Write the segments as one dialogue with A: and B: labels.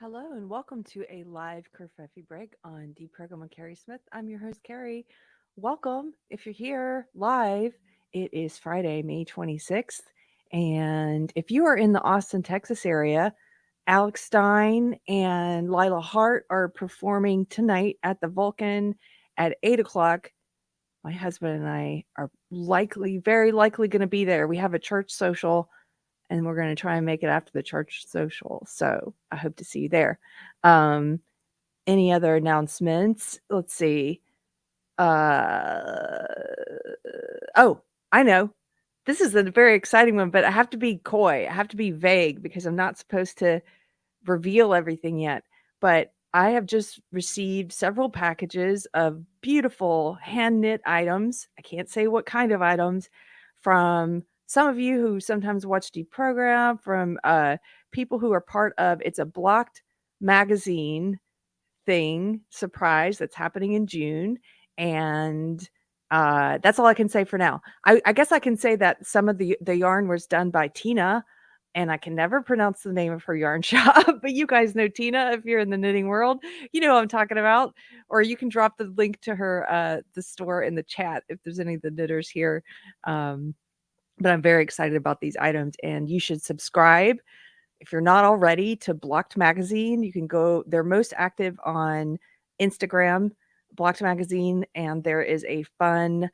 A: Hello and welcome to a live Kerfefe break on Deprogrammed with Keri Smith. I'm your host, Keri. Welcome. If you're here live, it is Friday, May 26th. And if you are in the Austin, Texas area, Alex Stein and Lila Hart are performing tonight at the Vulcan at 8 o'clock. My husband and I are very likely going to be there. We have a church social and we're going to try and make it after the church social. So I hope to see you there. Um, any other announcements? Let's see. Uh, oh, I know. This is a very exciting one, but I have to be coy. I have to be vague because I'm not supposed to reveal everything yet. But I have just received several packages of beautiful hand knit items. I can't say what kind of items from some of you who sometimes watch Deprogram, from people who are part of it's a blocked magazine thing surprise that's happening in June. And that's all I can say for now. I guess I can say that some of the yarn was done by Tina, and I can never pronounce the name of her yarn shop, but you guys know Tina if you're in the knitting world. You know what I'm talking about. Or you can drop the link to her the store in the chat if there's any of the knitters here. Um, but I'm very excited about these items, and you should subscribe if you're not already to Blocked Magazine. You can go, they're most active on Instagram, Blocked Magazine, and there is a fun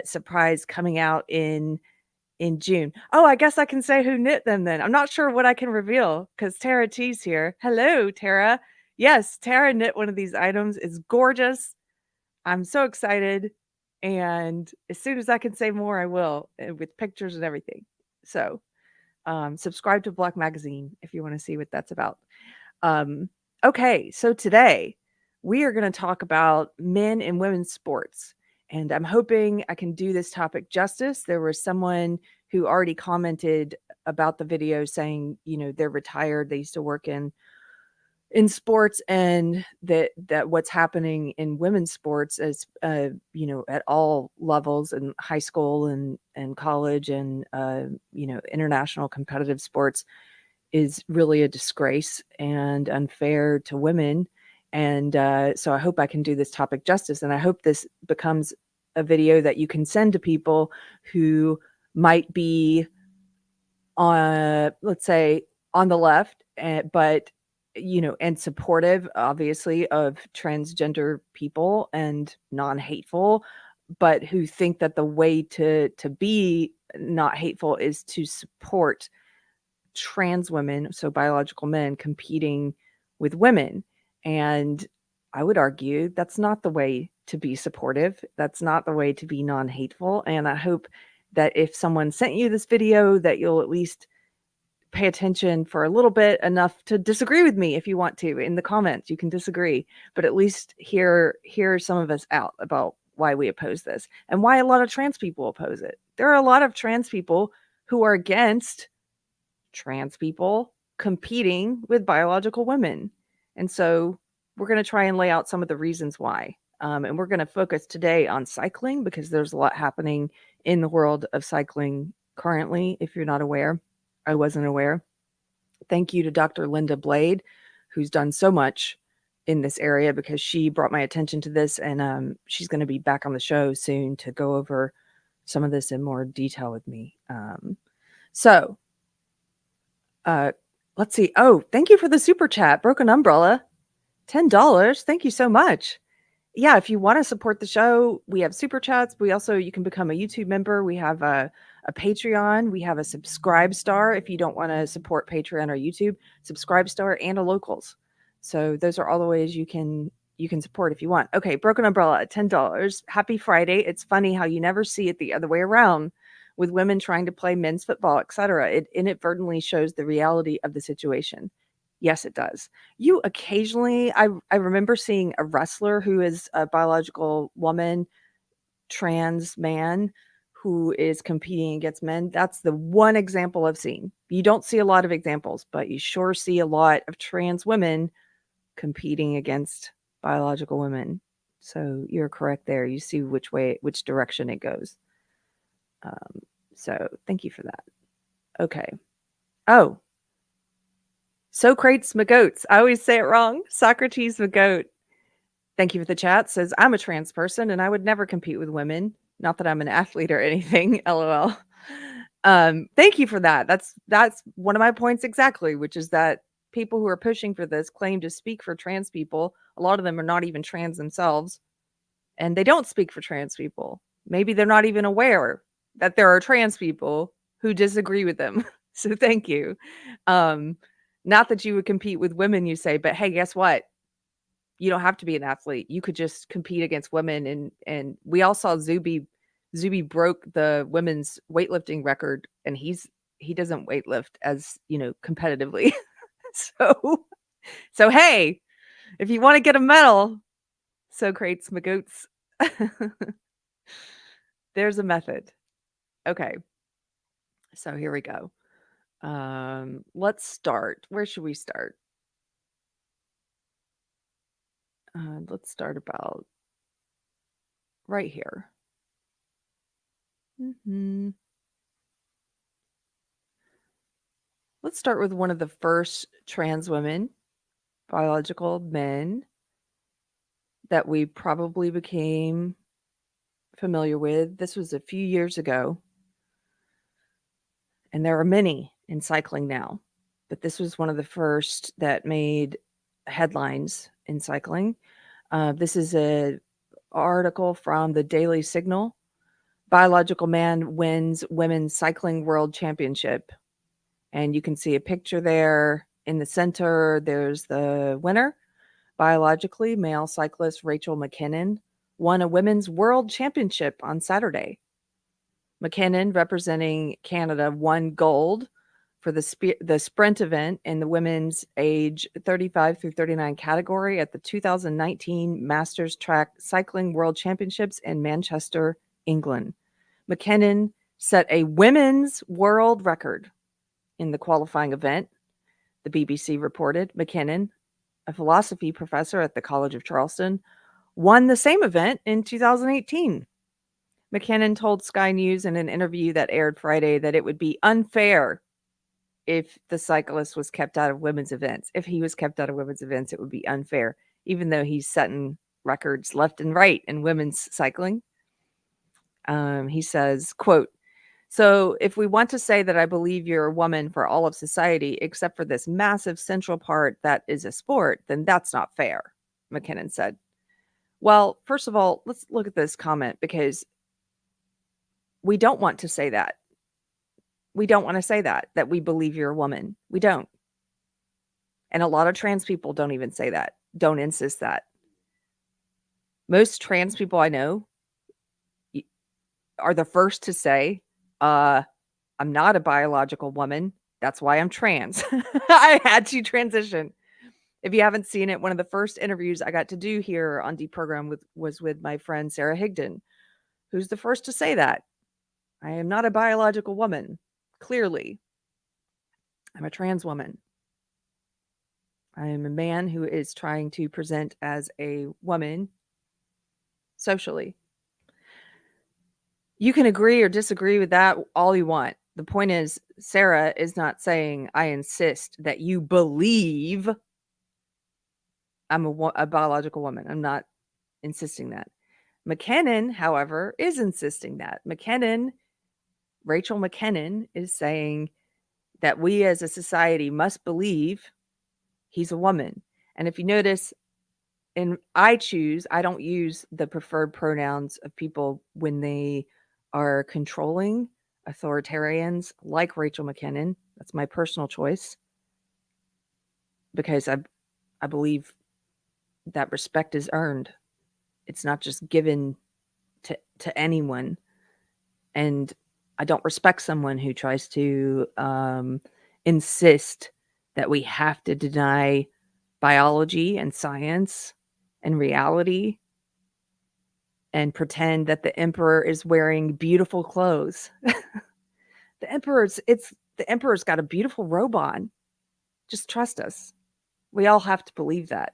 A: surprise coming out in June. Oh, I guess I can say who knit them then. I'm not sure what I can reveal because Tara T's here. Hello, Tara. Yes, Tara knit one of these items. It's gorgeous. I'm so excited. And as soon as I can say more, I will, with pictures and everything. So subscribe to Block Magazine if you want to see what that's about. Um, okay, so today we are going to talk about men and women's sports. And I'm hoping I can do this topic justice. There was someone who already commented about the video saying, they're retired. They used to work in sports, and that what's happening in women's sports is at all levels in high school and college and international competitive sports is really a disgrace and unfair to women. And so I hope I can do this topic justice, and I hope this becomes a video that you can send to people who might be on, let's say, on the left, but and supportive, obviously, of transgender people and non-hateful, but who think that the way to be not hateful is to support trans women, so biological men competing with women. And I would argue that's not the way to be supportive. That's not the way to be non-hateful. And I hope that if someone sent you this video, that you'll at least pay attention for a little bit, enough to disagree with me if you want to. In the comments, you can disagree, but at least hear some of us out about why we oppose this and why a lot of trans people oppose it. There are a lot of trans people who are against trans people competing with biological women. And so we're going to try and lay out some of the reasons why. And we're going to focus today on cycling because there's a lot happening in the world of cycling currently. If you're not aware, I wasn't aware. Thank you to Dr. Linda Blade, who's done so much in this area, because she brought my attention to this, and she's going to be back on the show soon to go over some of this in more detail with me. So uh, let's see. Oh, thank you for the super chat, Broken Umbrella. $10. Thank you so much. Yeah, if you want to support the show, we have super chats. You can become a YouTube member. We have a Patreon. We have a Subscribe Star if you don't want to support Patreon or YouTube. Subscribe Star and a Locals. So those are all the ways you can support if you want. Okay, Broken Umbrella at $10. Happy Friday. It's funny how you never see it the other way around, with women trying to play men's football, etc. It inadvertently shows the reality of the situation. Yes, it does. You occasionally, I remember seeing a wrestler who is a biological woman, trans man, who is competing against men. That's the one example I've seen. You don't see a lot of examples, but you sure see a lot of trans women competing against biological women. So you're correct there. You see which direction it goes. So thank you for that. Okay. Oh, Socrates McGoats. I always say it wrong. Socrates McGoat. Thank you for the chat. Says, I'm a trans person and I would never compete with women. Not that I'm an athlete or anything. LOL. Thank you for that. That's one of my points exactly, which is that people who are pushing for this claim to speak for trans people. A lot of them are not even trans themselves, and they don't speak for trans people. Maybe they're not even aware that there are trans people who disagree with them. So thank you. Not that you would compete with women, you say, but hey, guess what? You don't have to be an athlete. You could just compete against women. And we all saw Zuby. Zuby broke the women's weightlifting record, and he doesn't weightlift as competitively. so hey, if you want to get a medal, Socrates McGoats, there's a method. Okay, so here we go. Let's start. Where should we start? Let's start about right here. Let's start with one of the first trans women, biological men, that we probably became familiar with. This was a few years ago, and there are many in cycling now, but this was one of the first that made headlines in cycling. This is an article from the Daily Signal. Biological man wins women's cycling world championship. And you can see a picture there in the center. There's the winner. Biologically, male cyclist Rachel McKinnon won a women's world championship on Saturday. McKinnon, representing Canada, won gold for the sprint event in the women's age 35 through 39 category at the 2019 Masters Track Cycling World Championships in Manchester, England. McKinnon set a women's world record in the qualifying event, the BBC reported. McKinnon, a philosophy professor at the College of Charleston, won the same event in 2018. McKinnon told Sky News in an interview that aired Friday that it would be unfair if the cyclist was kept out of women's events. If he was kept out of women's events, it would be unfair, even though he's setting records left and right in women's cycling. He says, quote, "So if we want to say that I believe you're a woman for all of society, except for this massive central part that is a sport, then that's not fair," McKinnon said. Well, first of all, let's look at this comment, because we don't want to say that. We don't want to say that we believe you're a woman. We don't. And a lot of trans people don't even say that, don't insist that. Most trans people I know are the first to say, I'm not a biological woman. That's why I'm trans. I had to transition. If you haven't seen it, one of the first interviews I got to do here on Deprogrammed was with my friend Sarah Higdon, who's the first to say that. I am not a biological woman. Clearly, I'm a trans woman. I am a man who is trying to present as a woman socially. You can agree or disagree with that all you want. The point is, Sarah is not saying, I insist that you believe I'm a biological woman. I'm not insisting that. McKinnon, however, is insisting that. Rachel McKinnon, is saying that we as a society must believe he's a woman. And if you notice, I don't use the preferred pronouns of people when they are controlling authoritarians like Rachel McKinnon. That's my personal choice, because I believe that respect is earned. It's not just given to anyone. And I don't respect someone who tries to insist that we have to deny biology and science and reality and pretend that the emperor is wearing beautiful clothes. The emperor's got a beautiful robe on. Just trust us. We all have to believe that.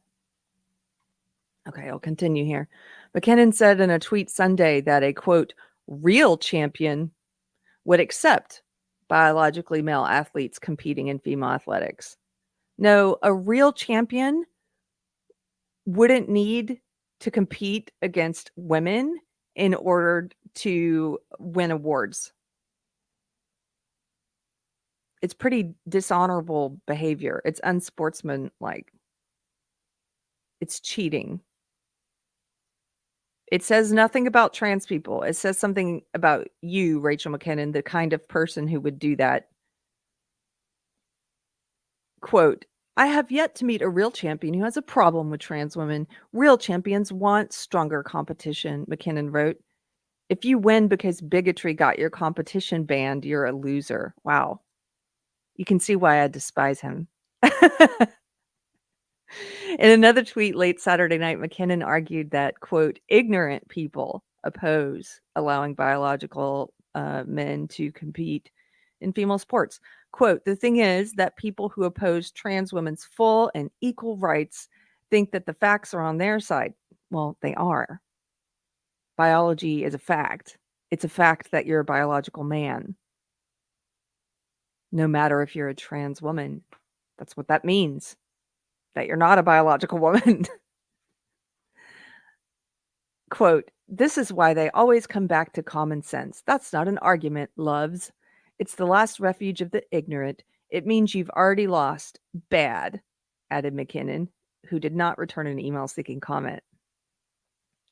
A: Okay, I'll continue here. McKinnon said in a tweet Sunday that a, quote, real champion would accept biologically male athletes competing in female athletics. No, a real champion wouldn't need to compete against women in order to win awards. It's pretty dishonorable behavior. It's unsportsmanlike. It's cheating. It says nothing about trans people. It says something about you, Rachel McKinnon, the kind of person who would do that. Quote, I have yet to meet a real champion who has a problem with trans women. Real champions want stronger competition, McKinnon wrote. If you win because bigotry got your competition banned, you're a loser. Wow. You can see why I despise him. In another tweet late Saturday night, McKinnon argued that, quote, ignorant people oppose allowing biological men to compete in female sports. Quote, the thing is that people who oppose trans women's full and equal rights think that the facts are on their side. Well, they are. Biology is a fact. It's a fact that you're a biological man, no matter if you're a trans woman. That's what that means, that you're not a biological woman. Quote, this is why they always come back to common sense. That's not an argument, loves. It's the last refuge of the ignorant. It means you've already lost. Bad, added McKinnon, who did not return an email seeking comment.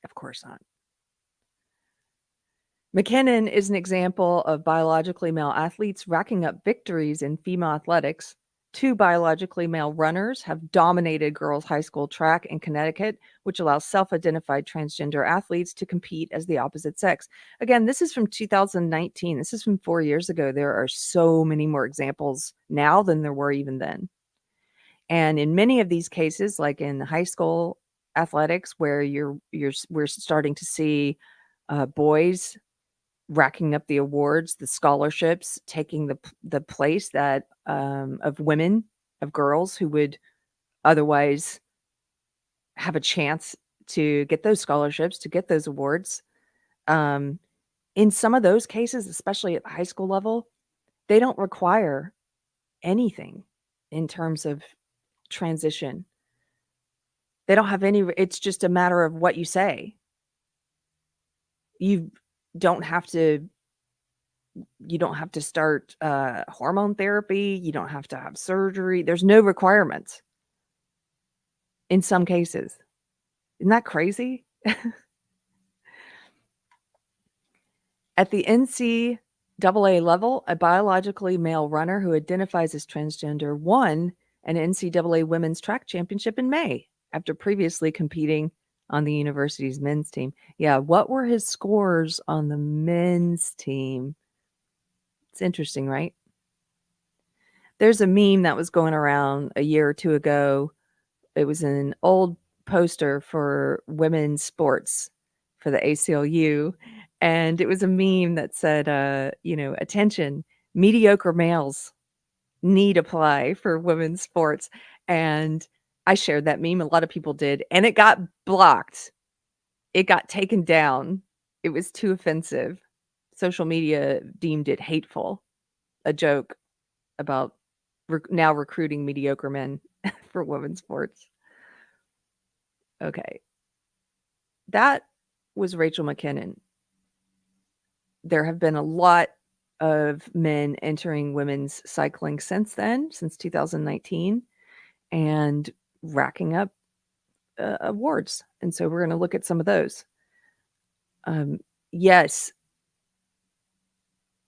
A: Of course not. McKinnon is an example of biologically male athletes racking up victories in female athletics. 2 biologically male runners have dominated girls' high school track in Connecticut, which allows self-identified transgender athletes to compete as the opposite sex. Again, this is from 2019. This is from 4 years ago. There are so many more examples now than there were even then. And in many of these cases, like in high school athletics, where we're starting to see boys racking up the awards, the scholarships, taking the place that of women, of girls who would otherwise have a chance to get those scholarships, to get those awards. In some of those cases, especially at the high school level, they don't require anything in terms of transition. They don't have any, it's just a matter of what you say. You don't have to start hormone therapy. You don't have to have surgery. There's no requirements in some cases. Isn't that crazy? At the NCAA level, a biologically male runner who identifies as transgender won an NCAA women's track championship in May after previously competing on the university's men's team. Yeah, what were his scores on the men's team? It's interesting, right? There's a meme that was going around a year or two ago. It was an old poster for women's sports for the ACLU, and it was a meme that said, attention, mediocre males need apply for women's sports. And I shared that meme. A lot of people did, and it got blocked. It got taken down. It was too offensive. Social media deemed it hateful, a joke about now recruiting mediocre men for women's sports. Okay. That was Rachel McKinnon. There have been a lot of men entering women's cycling since then, since 2019, and racking up awards. And so we're going to look at some of those. Yes.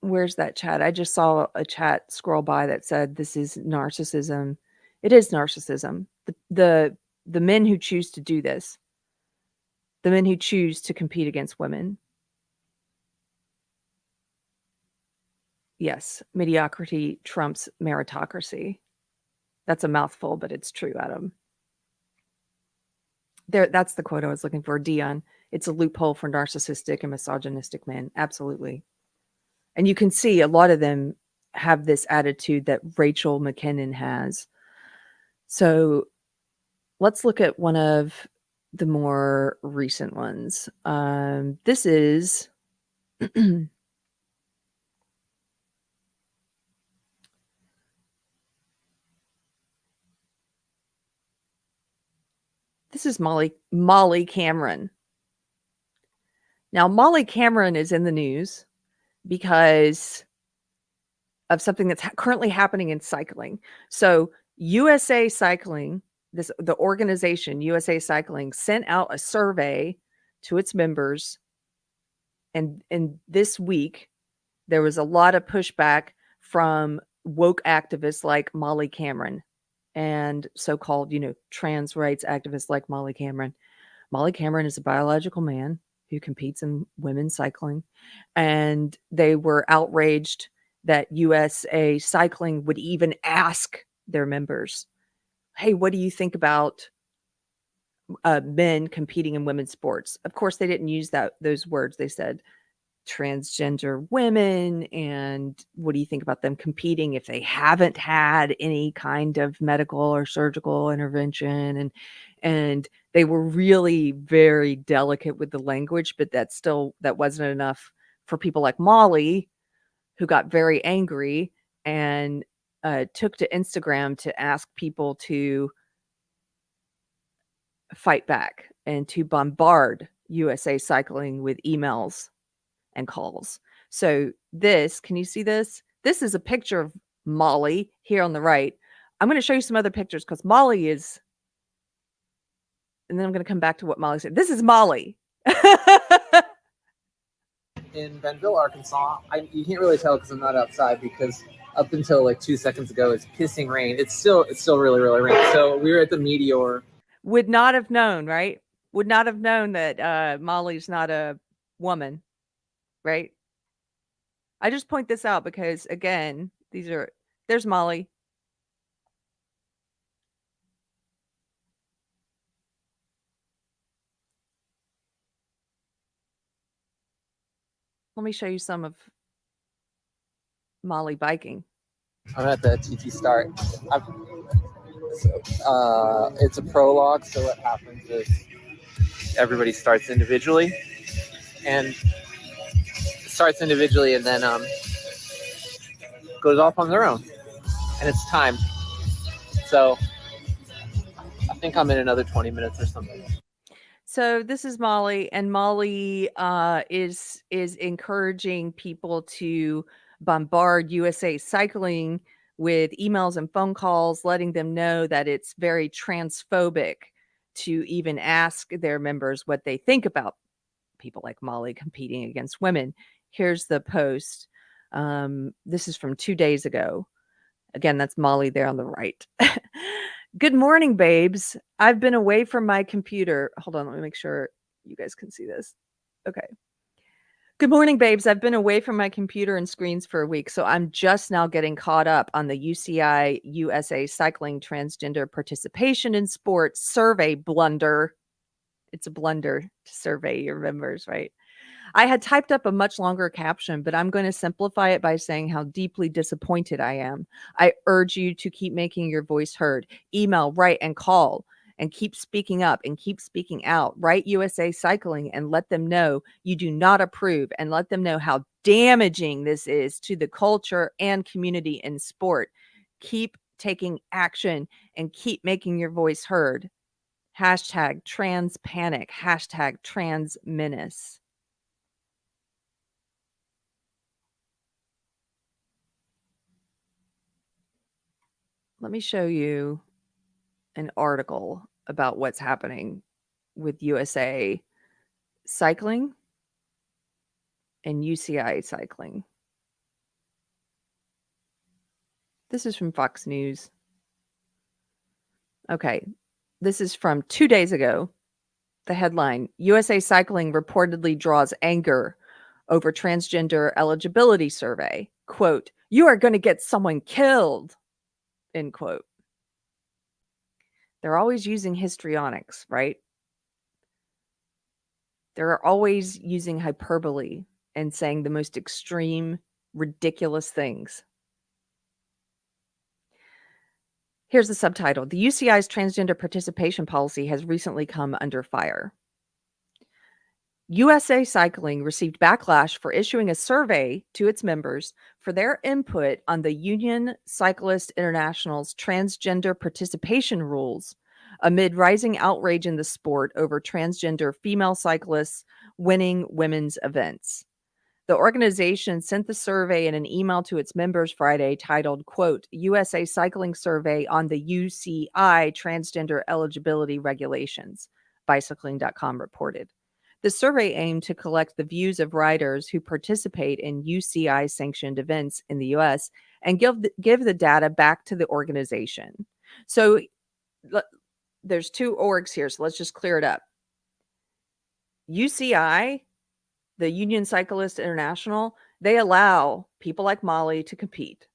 A: Where's that chat? I just saw a chat scroll by that said this is narcissism. It is narcissism. The men who choose to do this, the men who choose to compete against women. Yes, mediocrity trumps meritocracy. That's a mouthful, but it's true, Adam. That's the quote I was looking for, Dion. It's a loophole for narcissistic and misogynistic men. Absolutely. And you can see a lot of them have this attitude that Rachel McKinnon has. So let's look at one of the more recent ones. This is This is Molly Cameron. Now, Molly Cameron is in the news because of something that's currently happening in cycling. So, USA Cycling, the organization USA Cycling, sent out a survey to its members, and this week there was a lot of pushback from woke activists like Molly Cameron and so-called, trans rights activists like Molly Cameron. Molly Cameron is a biological man who competes in women's cycling, and they were outraged that USA Cycling would even ask their members, "Hey, what do you think about men competing in women's sports?" Of course, they didn't use those words. They said transgender women, and what do you think about them competing if they haven't had any kind of medical or surgical intervention? And they were really very delicate with the language, but that wasn't enough for people like Molly, who got very angry and took to Instagram to ask people to fight back and to bombard USA Cycling with emails and calls. So can you see this? This is a picture of Molly here on the right. I'm going to show you some other pictures because Molly is, and then I'm going to come back to what Molly said. This is Molly.
B: In Bentonville, Arkansas, you can't really tell because I'm not outside, because up until like 2 seconds ago, it's pissing rain. It's still really, really rainy. So we were at the Meteor.
A: Would not have known, right? Would not have known that Molly's not a woman, right? I just point this out because, again, there's Molly. Let me show you some of Molly biking.
B: I'm at the TT start. It's a prologue, so what happens is everybody starts individually, and then goes off on their own, and it's timed. So I think I'm in another 20 minutes or something.
A: So this is Molly, and Molly is encouraging people to bombard USA Cycling with emails and phone calls, letting them know that it's very transphobic to even ask their members what they think about people like Molly competing against women. Here's the post. This is from 2 days ago. Again, that's Molly there on the right. Good morning, babes. I've been away from my computer. Hold on, let me make sure you guys can see this. Okay. Good morning, babes. I've been away from my computer and screens for a week, so I'm just now getting caught up on the UCI USA Cycling Transgender Participation in Sports survey blunder. It's a blunder to survey your members, right? I had typed up a much longer caption, but I'm going to simplify it by saying how deeply disappointed I am. I urge you to keep making your voice heard. Email, write, and call, and keep speaking up and keep speaking out. Write USA Cycling and let them know you do not approve, and let them know how damaging this is to the culture and community in sport. Keep taking action and keep making your voice heard. Hashtag trans panic. Hashtag trans menace. Let me show you an article about what's happening with USA Cycling and UCI Cycling. This is from Fox News. Okay, this is from 2 days ago. The headline, USA Cycling reportedly draws anger over transgender eligibility survey. Quote, "You are going to get someone killed," end quote. They're always using histrionics, right? They're always using hyperbole and saying the most extreme, ridiculous things. Here's the subtitle. The UCI's transgender participation policy has recently come under fire. USA Cycling received backlash for issuing a survey to its members for their input on the Union Cyclist International's transgender participation rules amid rising outrage in the sport over transgender female cyclists winning women's events. The organization sent the survey in an email to its members Friday titled, quote, USA Cycling Survey on the UCI Transgender Eligibility Regulations, bicycling.com reported. The survey aimed to collect the views of riders who participate in UCI-sanctioned events in the U.S. and give the data back to the organization. So there's two orgs here, so let's just clear it up. UCI, the Union Cyclist International, they allow people like Molly to compete.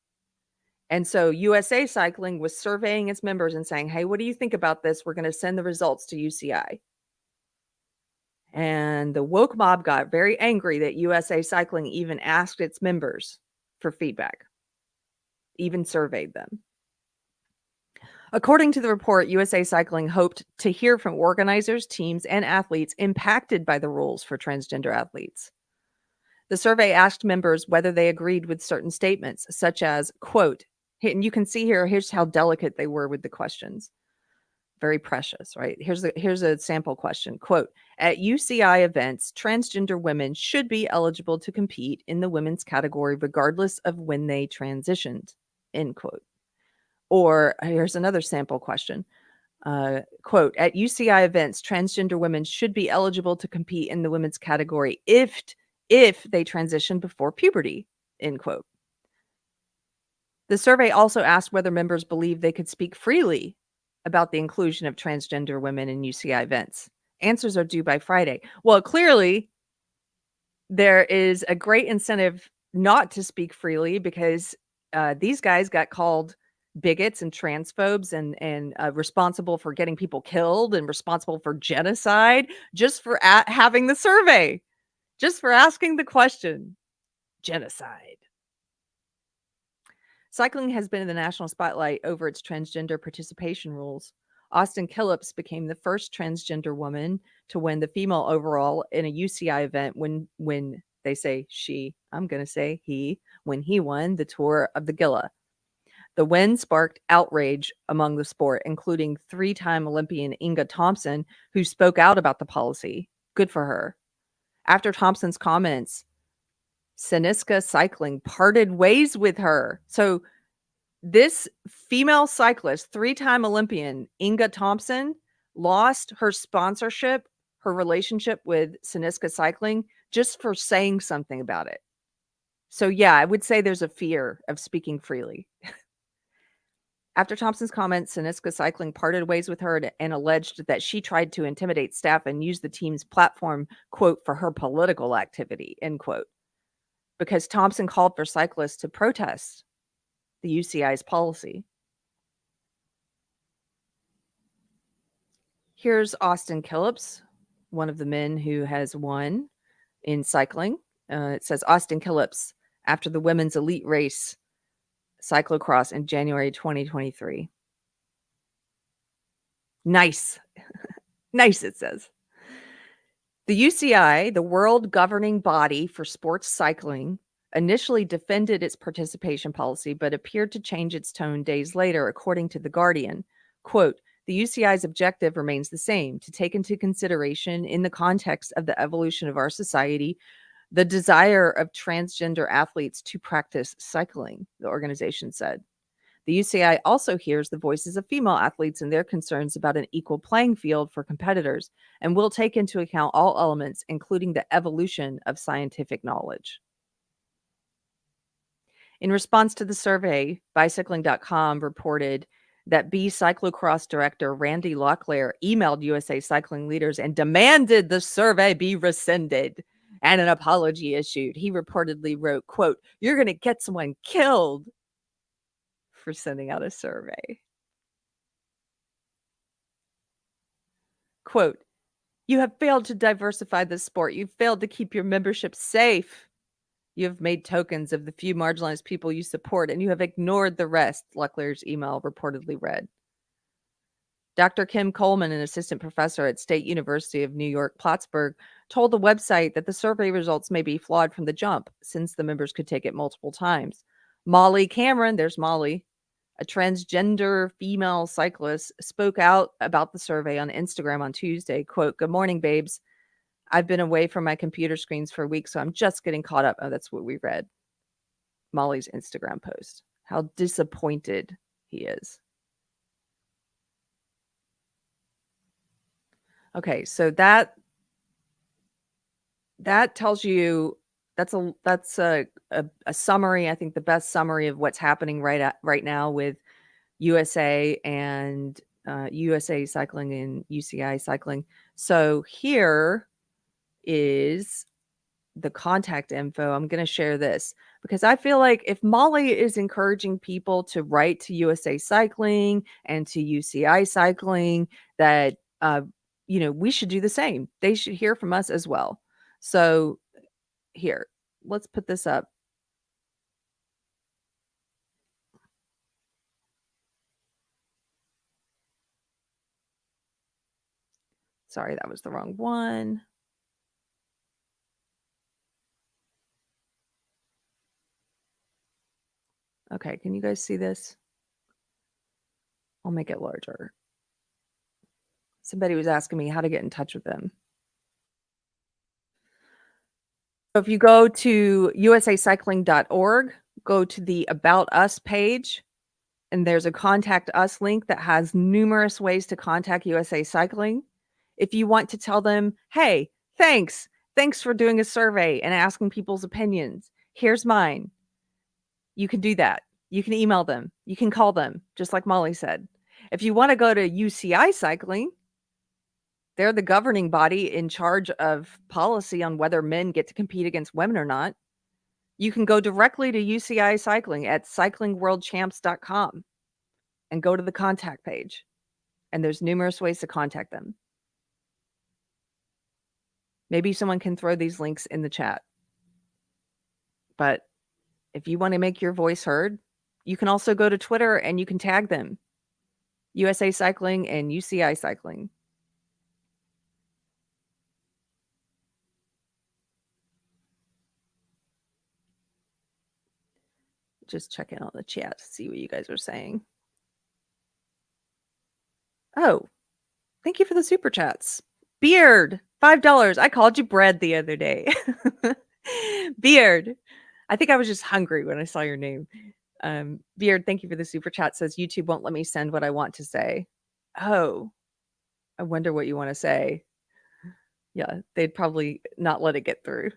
A: And so USA Cycling was surveying its members and saying, hey, what do you think about this? We're going to send the results to UCI. And the woke mob got very angry that USA Cycling even asked its members for feedback, even surveyed them. According to the report, USA Cycling hoped to hear from organizers, teams, and athletes impacted by the rules for transgender athletes. The survey asked members whether they agreed with certain statements, such as, quote, and you can see here, here's how delicate they were with the questions. Very precious, right? Here's a sample question. Quote, at UCI events, transgender women should be eligible to compete in the women's category regardless of when they transitioned, end quote. Or here's another sample question. Quote, at UCI events, transgender women should be eligible to compete in the women's category if they transition before puberty, end quote. The survey also asked whether members believe they could speak freely about the inclusion of transgender women in UCI events. Answers are due by Friday. Well, clearly, there is a great incentive not to speak freely because these guys got called bigots and transphobes and responsible for getting people killed and responsible for genocide just for having the survey, just for asking the question. Genocide. Cycling has been in the national spotlight over its transgender participation rules. Austin Killips became the first transgender woman to win the female overall in a UCI event when they say she, I'm going to say he, when he won the Tour of the Gila. The win sparked outrage among the sport, including three-time Olympian Inga Thompson, who spoke out about the policy. Good for her. After Thompson's comments, Synisca Cycling parted ways with her. So this female cyclist, three-time Olympian Inga Thompson, lost her sponsorship, her relationship with Synisca Cycling, just for saying something about it. So yeah, I would say there's a fear of speaking freely. After Thompson's comments, Synisca Cycling parted ways with her and alleged that she tried to intimidate staff and use the team's platform, quote, for her political activity, end quote, because Thompson called for cyclists to protest the UCI's policy. Here's Austin Killips, one of the men who has won in cycling. It says Austin Killips after the women's elite race cyclocross in January 2023. Nice. Nice, it says. The UCI, the world governing body for sports cycling, initially defended its participation policy, but appeared to change its tone days later, according to The Guardian. Quote, the UCI's objective remains the same, to take into consideration in the context of the evolution of our society, the desire of transgender athletes to practice cycling, the organization said. The UCI also hears the voices of female athletes and their concerns about an equal playing field for competitors, and will take into account all elements, including the evolution of scientific knowledge. In response to the survey, bicycling.com reported that B cyclocross director Randy Locklear emailed USA Cycling leaders and demanded the survey be rescinded and an apology issued. He reportedly wrote, quote, you're going to get someone killed for sending out a survey. Quote, you have failed to diversify the sport. You've failed to keep your membership safe. You have made tokens of the few marginalized people you support, and you have ignored the rest, Locklear's email reportedly read. Dr. Kim Coleman, an assistant professor at State University of New York, Plattsburgh, told the website that the survey results may be flawed from the jump, since the members could take it multiple times. Molly Cameron, there's Molly, a transgender female cyclist, spoke out about the survey on Instagram on Tuesday. Quote, "Good morning, babes. I've been away from my computer screens for weeks, so I'm just getting caught up." Oh, that's what we read. Molly's Instagram post. How disappointed he is. Okay, so that tells you that's a summary. I think the best summary of what's happening right now with USA and USA Cycling and UCI Cycling. So here is the contact info. I'm going to share this because I feel like if Molly is encouraging people to write to USA Cycling and to UCI Cycling, that we should do the same. They should hear from us as well. So here, let's put this up. Sorry, that was the wrong one. Okay, can you guys see this? I'll make it larger. Somebody was asking me how to get in touch with them. So if you go to usacycling.org, go to the About Us page, and there's a Contact Us link that has numerous ways to contact USA Cycling. If you want to tell them, hey, thanks for doing a survey and asking people's opinions. Here's mine. You can do that. You can email them. You can call them, just like Molly said. If you want to go to UCI Cycling, they're the governing body in charge of policy on whether men get to compete against women or not. You can go directly to UCI Cycling at cyclingworldchamps.com and go to the contact page. And there's numerous ways to contact them. Maybe someone can throw these links in the chat. But if you want to make your voice heard, you can also go to Twitter and you can tag them. USA Cycling and UCI Cycling. Just check in on the chat to see what you guys are saying. Oh, thank you for the super chats. Beard, $5. I called you bread the other day. Beard. I think I was just hungry when I saw your name. Beard, thank you for the super chat. Says YouTube won't let me send what I want to say. Oh, I wonder what you want to say. Yeah, they'd probably not let it get through.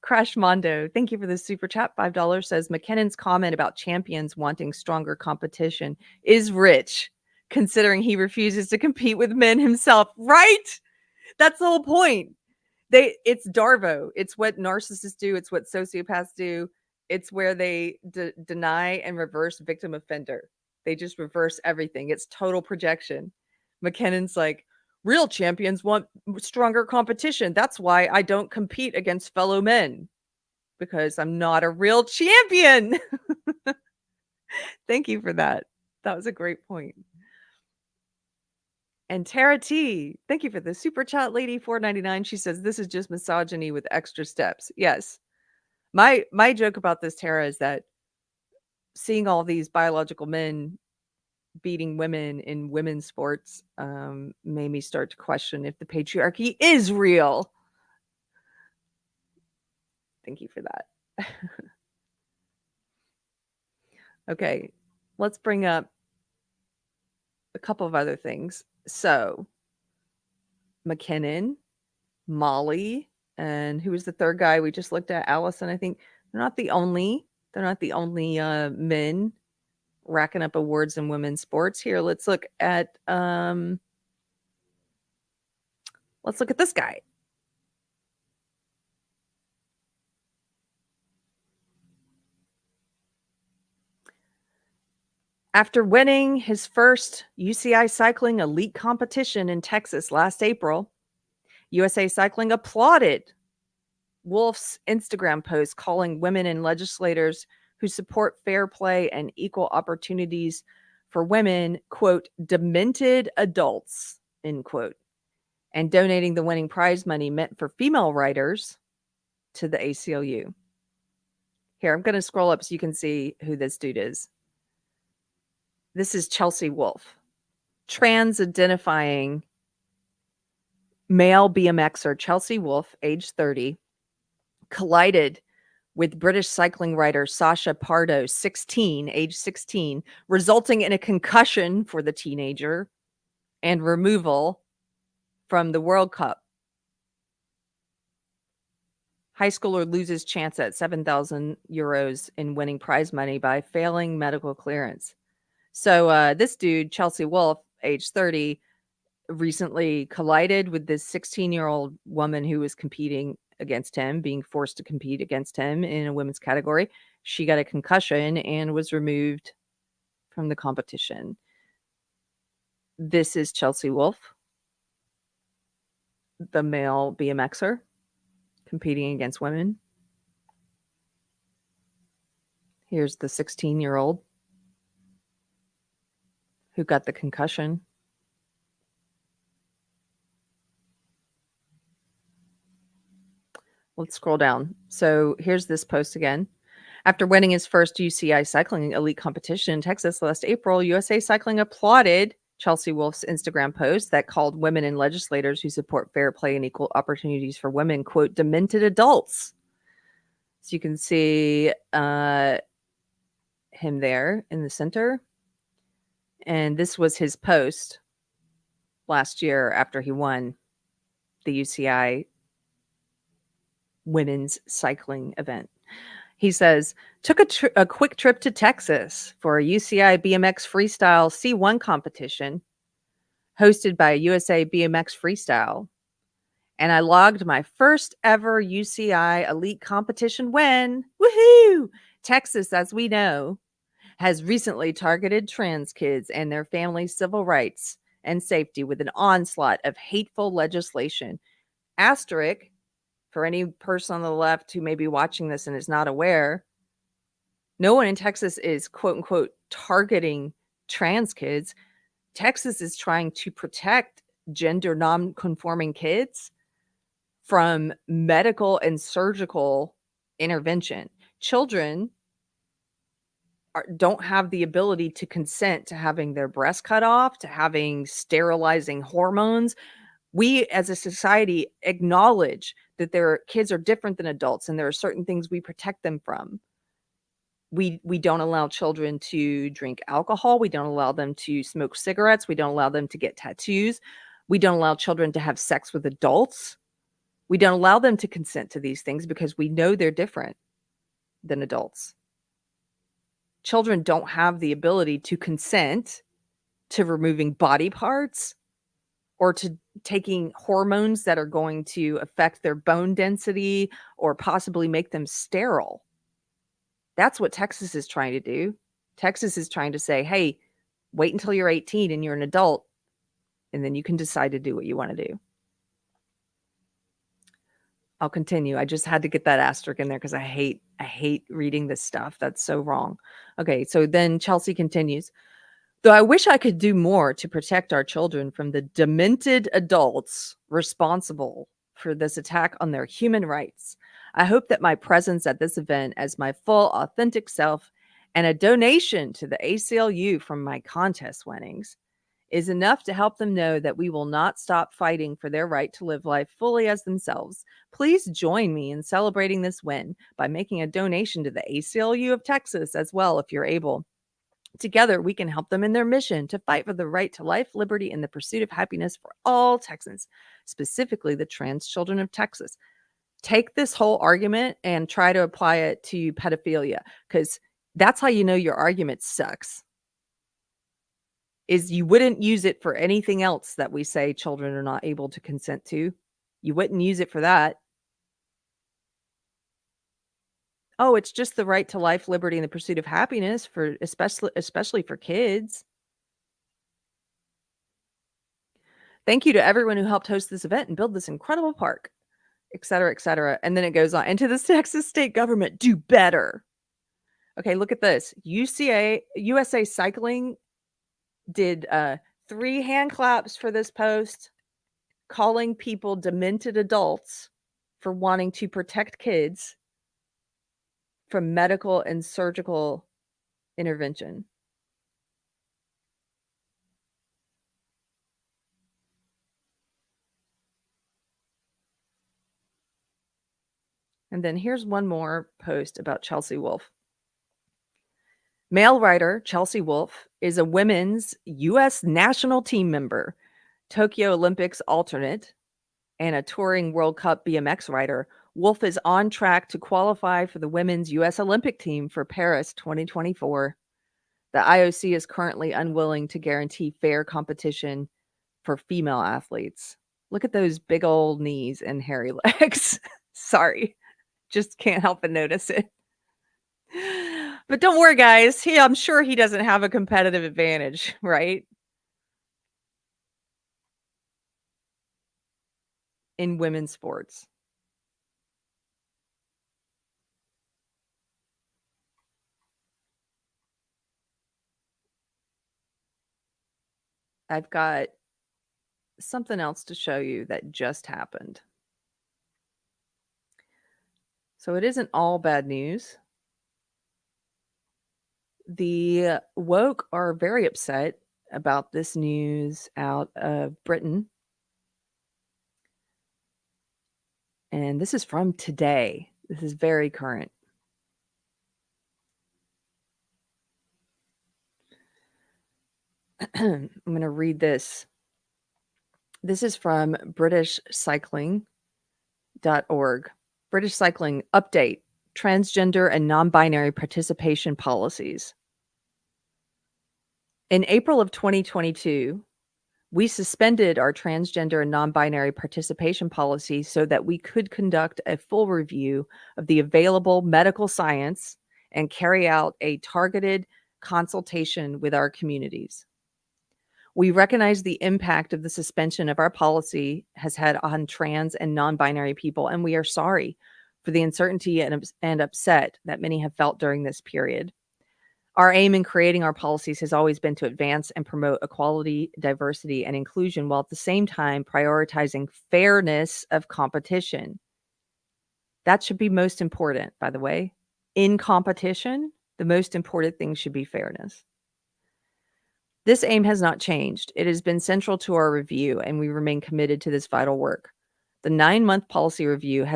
A: Crash Mondo, thank you for the super chat. $5 says McKinnon's comment about champions wanting stronger competition is rich, considering he refuses to compete with men himself. Right? That's the whole point. It's Darvo. It's what narcissists do. It's what sociopaths do. It's where they deny and reverse victim offender. They just reverse everything. It's total projection. McKinnon's like, real champions want stronger competition. That's why I don't compete against fellow men, because I'm not a real champion. Thank you for that. That was a great point. And Tara T, thank you for the super chat, lady $4.99. She says this is just misogyny with extra steps. Yes. My joke about this, Tara, is that seeing all these biological men beating women in women's sports made me start to question if the patriarchy is real. Thank you for that. Okay, let's bring up a couple of other things. So, McKinnon, Molly, and who was the third guy we just looked at? Allison, I think. They're not the only men racking up awards in women's sports. Here, let's look at this guy. After winning his first UCI Cycling Elite competition in Texas last April, USA Cycling applauded Wolf's Instagram post calling women and legislators who support fair play and equal opportunities for women, quote, demented adults, end quote, and donating the winning prize money meant for female riders to the ACLU. Here, I'm going to scroll up so you can see who this dude is. This is Chelsea Wolfe, trans-identifying male BMXer Chelsea Wolfe, age 30, collided with British cycling rider Sasha Pardo, age 16, resulting in a concussion for the teenager and removal from the World Cup. High schooler loses chance at €7,000 in winning prize money by failing medical clearance. So this dude, Chelsea Wolfe, age 30, recently collided with this 16-year-old woman who was competing against him, being forced to compete against him in a women's category. She got a concussion and was removed from the competition. This is Chelsea Wolfe, the male BMXer competing against women. Here's the 16-year-old who got the concussion. Let's scroll down. So here's this post again. After winning his first UCI cycling elite competition in Texas last April, USA Cycling applauded Chelsea Wolfe's Instagram post that called women and legislators who support fair play and equal opportunities for women, quote, demented adults. So you can see him there in the center. And this was his post last year after he won the UCI women's cycling event. He says, took a quick trip to Texas for a UCI BMX freestyle C1 competition hosted by USA BMX Freestyle. And I logged my first ever UCI elite competition win. Woohoo! Texas, as we know, has recently targeted trans kids and their families' civil rights and safety with an onslaught of hateful legislation. Asterisk, for any person on the left who may be watching this and is not aware, no one in Texas is, quote unquote, targeting trans kids. Texas is trying to protect gender non-conforming kids from medical and surgical intervention. Children don't have the ability to consent to having their breast cut off, to having sterilizing hormones. We as a society acknowledge that kids are different than adults and there are certain things we protect them from. We don't allow children to drink alcohol. We don't allow them to smoke cigarettes. We don't allow them to get tattoos. We don't allow children to have sex with adults. We don't allow them to consent to these things because we know they're different than adults. Children don't have the ability to consent to removing body parts or to taking hormones that are going to affect their bone density or possibly make them sterile. That's what Texas is trying to do. Texas is trying to say, hey, wait until you're 18 and you're an adult, and then you can decide to do what you want to do. I'll continue. I just had to get that asterisk in there because I hate reading this stuff. That's so wrong. Okay, so then Chelsea continues. Though I wish I could do more to protect our children from the demented adults responsible for this attack on their human rights, I hope that my presence at this event as my full, authentic self and a donation to the ACLU from my contest winnings is enough to help them know that we will not stop fighting for their right to live life fully as themselves. Please join me in celebrating this win by making a donation to the ACLU of Texas as well if you're able. Together, we can help them in their mission to fight for the right to life, liberty, and the pursuit of happiness for all Texans, specifically the trans children of Texas. Take this whole argument and try to apply it to pedophilia, because that's how you know your argument sucks. Is you wouldn't use it for anything else that we say children are not able to consent to. You wouldn't use it for that. Oh, it's just the right to life, liberty, and the pursuit of happiness for especially for kids. Thank you to everyone who helped host this event and build this incredible park, et cetera, et cetera. And then it goes on. And to the Texas state government, do better. Okay, look at this. USA Cycling did 3 hand claps for this post, calling people demented adults for wanting to protect kids from medical and surgical intervention. And then here's one more post about Chelsea Wolfe. Male writer Chelsea Wolfe is a women's U.S. national team member, Tokyo Olympics alternate, and a touring World Cup BMX rider. Wolfe is on track to qualify for the women's U.S. Olympic team for Paris 2024. The IOC is currently unwilling to guarantee fair competition for female athletes. Look at those big old knees and hairy legs. Sorry, just can't help but notice it. But don't worry, guys. I'm sure he doesn't have a competitive advantage, right? In women's sports. I've got something else to show you that just happened. So it isn't all bad news. The woke are very upset about this news out of Britain. And this is from today. This is very current. I'm going to read this. This is from BritishCycling.org. British Cycling update: transgender and non-binary participation policies. In April of 2022, we suspended our transgender and non-binary participation policy so that we could conduct a full review of the available medical science and carry out a targeted consultation with our communities. We recognize the impact of the suspension of our policy has had on trans and non-binary people, and we are sorry for the uncertainty and upset that many have felt during this period. Our aim in creating our policies has always been to advance and promote equality, diversity, and inclusion, while at the same time prioritizing fairness of competition. That should be most important, by the way. In competition, the most important thing should be fairness. This aim has not changed. It has been central to our review, and we remain committed to this vital work. The 9-month policy review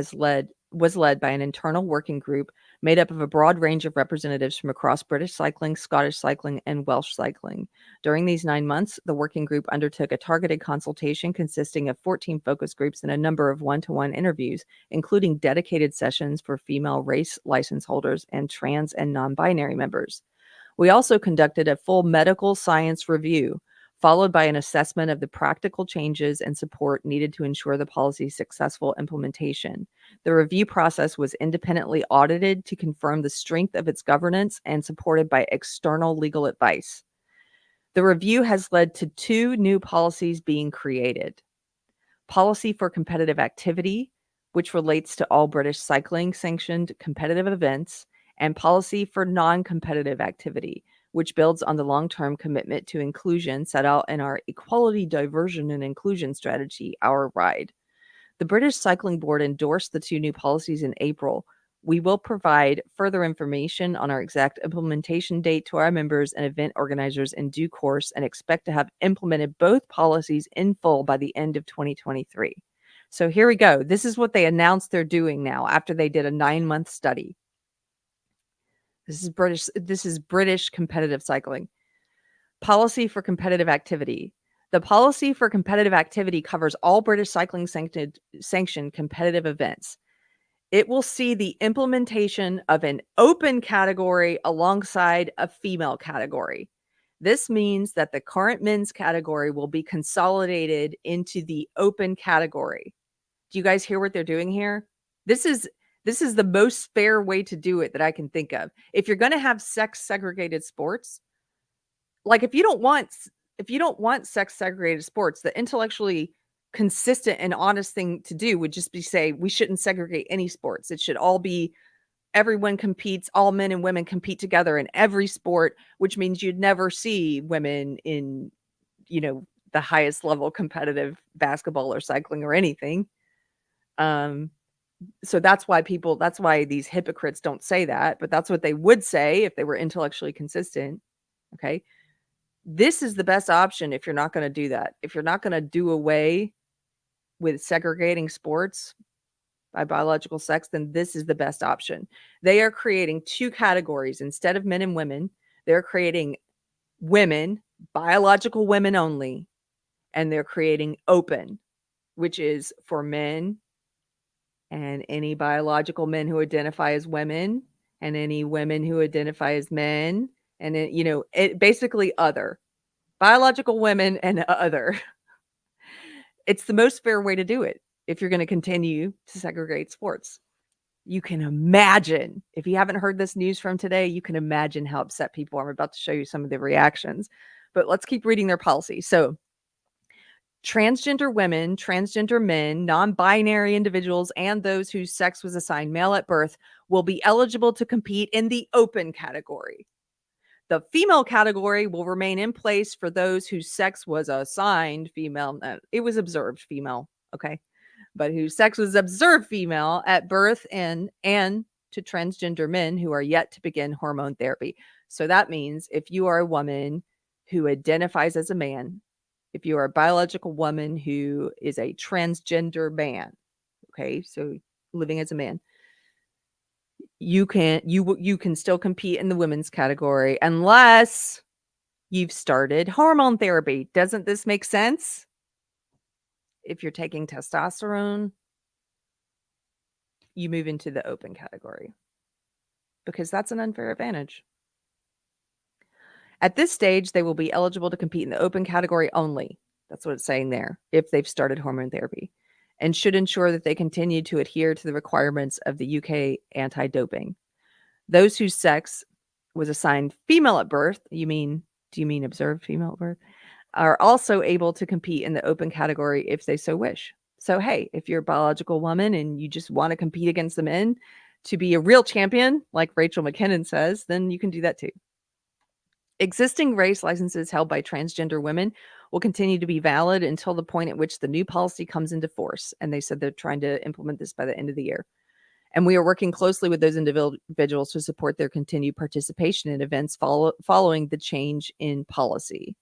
A: was led by an internal working group made up of a broad range of representatives from across British cycling, Scottish cycling, and Welsh cycling. During these 9 months, the working group undertook a targeted consultation consisting of 14 focus groups and a number of one-to-one interviews, including dedicated sessions for female race license holders and trans and non-binary members. We also conducted a full medical science review, followed by an assessment of the practical changes and support needed to ensure the policy's successful implementation. The review process was independently audited to confirm the strength of its governance and supported by external legal advice. The review has led to 2 new policies being created. Policy for competitive activity, which relates to all British cycling sanctioned competitive events, and policy for non-competitive activity, which builds on the long-term commitment to inclusion set out in our Equality, Diversion, and Inclusion Strategy, our RIDE. The British Cycling Board endorsed the 2 new policies in April. We will provide further information on our exact implementation date to our members and event organizers in due course and expect to have implemented both policies in full by the end of 2023. So here we go. This is what they announced they're doing now after they did a 9-month study. This is British competitive cycling. Policy for competitive activity. The policy for competitive activity covers all British cycling sanctioned competitive events. It will see the implementation of an open category alongside a female category. This means that the current men's category will be consolidated into the open category. Do you guys hear what they're doing here? This is the most fair way to do it that I can think of. If you're going to have sex segregated sports, like if you don't want sex segregated sports, the intellectually consistent and honest thing to do would just be say we shouldn't segregate any sports. It should all be everyone competes, all men and women compete together in every sport, which means you'd never see women in, the highest level competitive basketball or cycling or anything. So that's why these hypocrites don't say that, but that's what they would say if they were intellectually consistent. Okay. This is the best option if you're not going to do that. If you're not going to do away with segregating sports, by biological sex, then this is the best option. They are creating two categories instead of men and women. They're creating women, biological women only, and they're creating open, which is for men and any biological men who identify as women and any women who identify as men, and it basically other biological women and other. It's the most fair way to do it if you're going to continue to segregate sports. You can imagine, if you haven't heard this news from today, you can imagine how upset people are. I'm about to show you some of the reactions, but let's keep reading their policy. So transgender women, transgender men, non-binary individuals, and those whose sex was assigned male at birth will be eligible to compete in the open category. The female category will remain in place for those whose sex was assigned female. It was observed female, okay? But whose sex was observed female at birth and to transgender men who are yet to begin hormone therapy. So that means if you are a woman who identifies as a man, if you are a biological woman who is a transgender man, okay, so living as a man, you can still compete in the women's category unless you've started hormone therapy. Doesn't this make sense? If you're taking testosterone, you move into the open category because that's an unfair advantage. At this stage, they will be eligible to compete in the open category only. That's what it's saying there, if they've started hormone therapy, and should ensure that they continue to adhere to the requirements of the UK anti-doping. Those whose sex was assigned female at birth, do you mean observed female at birth, are also able to compete in the open category if they so wish. So, hey, if you're a biological woman and you just want to compete against the men to be a real champion, like Rachel McKinnon says, then you can do that too. Existing race licenses held by transgender women will continue to be valid until the point at which the new policy comes into force. And they said they're trying to implement this by the end of the year. And we are working closely with those individuals to support their continued participation in events following the change in policy.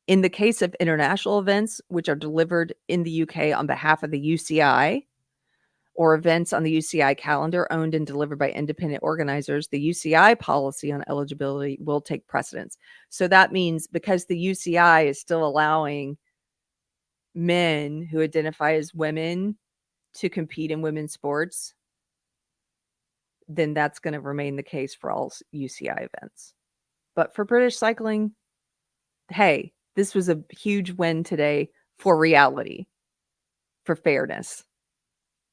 A: In the case of international events, which are delivered in the UK on behalf of the UCI, or events on the UCI calendar owned and delivered by independent organizers, the UCI policy on eligibility will take precedence. So that means because the UCI is still allowing men who identify as women to compete in women's sports, then that's going to remain the case for all UCI events. But for British cycling, hey, this was a huge win today for reality, for fairness,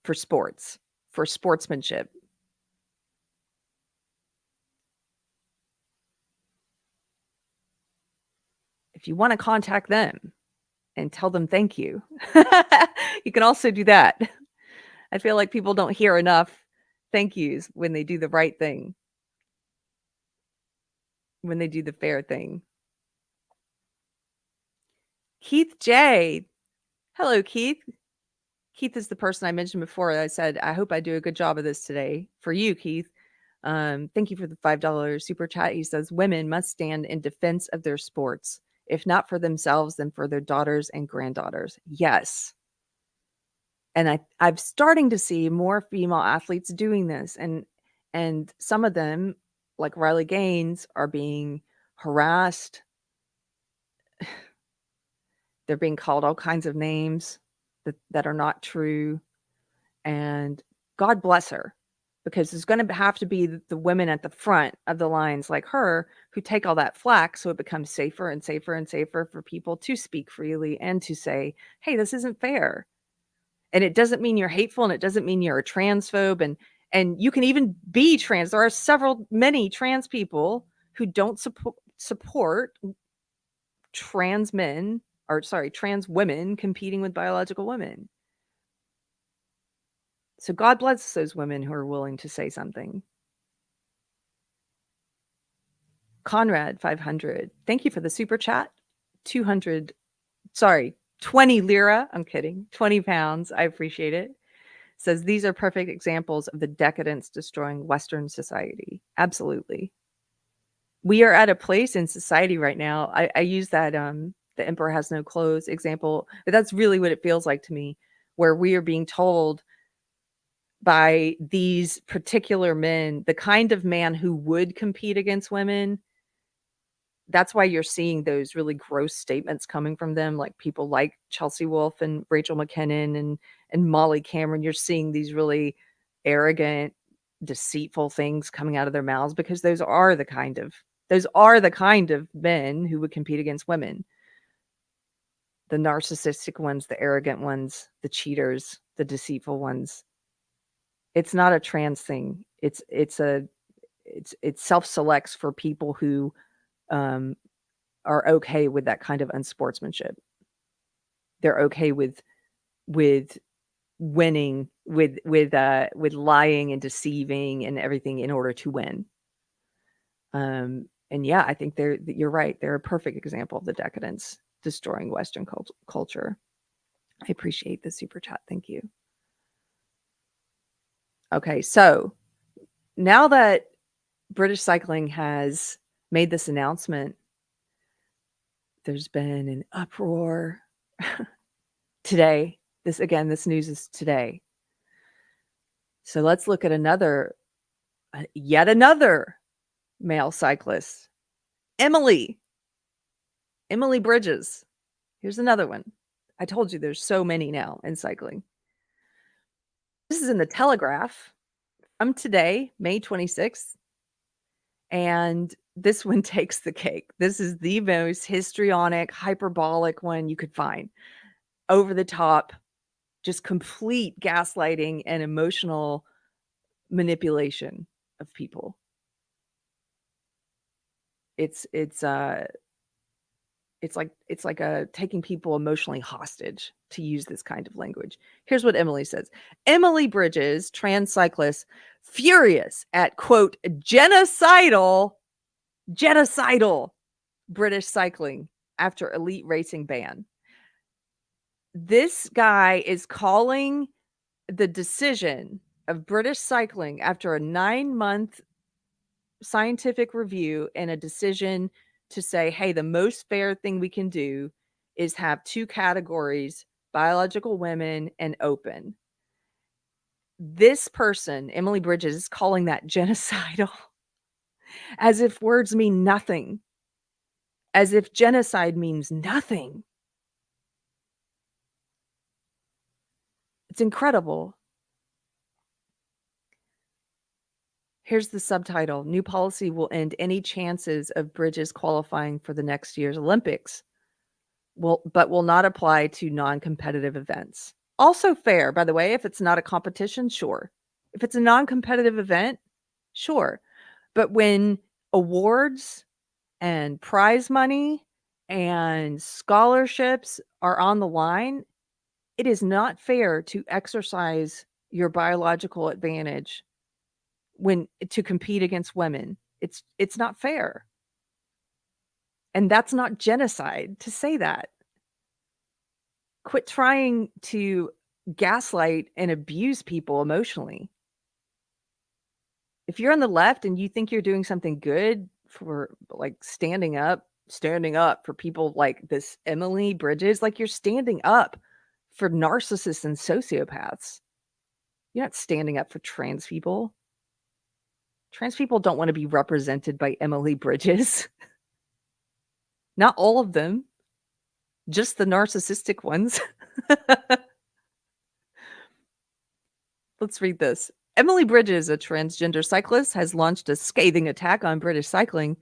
A: for sports, for sportsmanship. If you want to contact them and tell them thank you, you can also do that. I feel like people don't hear enough thank yous when they do the right thing, when they do the fair thing. Keith J. Hello, Keith. Keith is the person I mentioned before. I said, I hope I do a good job of this today. For you, Keith. Thank you for the $5 super chat. He says, women must stand in defense of their sports. If not for themselves, then for their daughters and granddaughters. Yes. And I'm starting to see more female athletes doing this. And some of them, like Riley Gaines, are being harassed. They're being called all kinds of names that are not true. And God bless her, because there's going to have to be the women at the front of the lines like her who take all that flack, so it becomes safer and safer and safer for people to speak freely and to say, hey, this isn't fair. And it doesn't mean you're hateful, and it doesn't mean you're a transphobe, and you can even be trans. There are many trans people who don't support trans women competing with biological women. So God bless those women who are willing to say something. Conrad 500, thank you for the super chat. 20 lira. I'm kidding. 20 pounds. I appreciate it. Says these are perfect examples of the decadence destroying Western society. Absolutely. We are at a place in society right now. I use that the emperor has no clothes example, but that's really what it feels like to me, where we are being told by these particular men, the kind of man who would compete against women. That's why you're seeing those really gross statements coming from them, like people like Chelsea Wolfe and Rachel McKinnon and Molly Cameron. You're seeing these really arrogant, deceitful things coming out of their mouths because those are the kind of men who would compete against women. The narcissistic ones, the arrogant ones, the cheaters, the deceitful ones. It's not a trans thing. It self-selects for people who are okay with that kind of unsportsmanship. They're okay with winning, with lying and deceiving and everything in order to win. And yeah, I think you're right. They're a perfect example of the decadence destroying Western culture. I appreciate the super chat. Thank you. Okay, so now that British Cycling has made this announcement, there's been an uproar today. This news is today. So let's look at yet another male cyclist, Emily Bridges. Here's another one. I told you there's so many now in cycling. This is in the Telegraph from today, May 26th. And this one takes the cake. This is the most histrionic, hyperbolic one you could find. Over the top, just complete gaslighting and emotional manipulation of people. It's like taking people emotionally hostage, to use this kind of language. Here's what Emily says. Emily Bridges, trans cyclist, furious at, quote, genocidal British cycling after elite racing ban. This guy is calling the decision of British cycling after a 9-month scientific review and a decision to say, hey, the most fair thing we can do is have 2 categories, biological women and open. This person, Emily Bridges, is calling that genocidal, as if words mean nothing, as if genocide means nothing. It's incredible. Here's the subtitle. New policy will end any chances of Bridges qualifying for the next year's Olympics, but will not apply to non-competitive events. Also fair, by the way, if it's not a competition, sure. If it's a non-competitive event, sure. But when awards and prize money and scholarships are on the line, it is not fair to exercise your biological advantage to compete against women. It's not fair. And that's not genocide to say that. Quit trying to gaslight and abuse people emotionally. If you're on the left and you think you're doing something good for like standing up for people like this Emily Bridges, like you're standing up for narcissists and sociopaths. You're not standing up for trans people. Trans people don't want to be represented by Emily Bridges. Not all of them, just the narcissistic ones. Let's read this. Emily Bridges, a transgender cyclist, has launched a scathing attack on British cycling,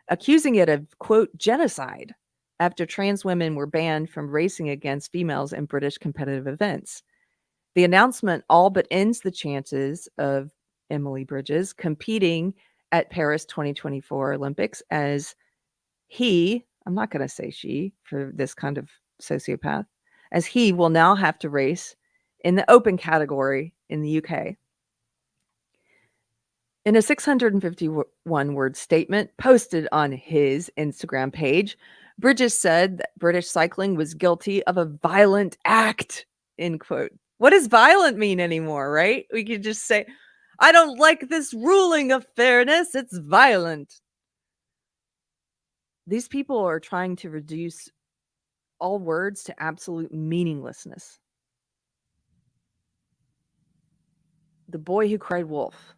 A: accusing it of, quote, genocide after trans women were banned from racing against females in British competitive events. The announcement all but ends the chances of Emily Bridges competing at Paris 2024 Olympics, as I'm not going to say she for this kind of sociopath, as he will now have to race in the open category in the UK. In a 651-word statement posted on his Instagram page, Bridges said that British cycling was guilty of a violent act, end quote. What does violent mean anymore, right? We could just say, I don't like this ruling of fairness. It's violent. These people are trying to reduce all words to absolute meaninglessness. The boy who cried wolf.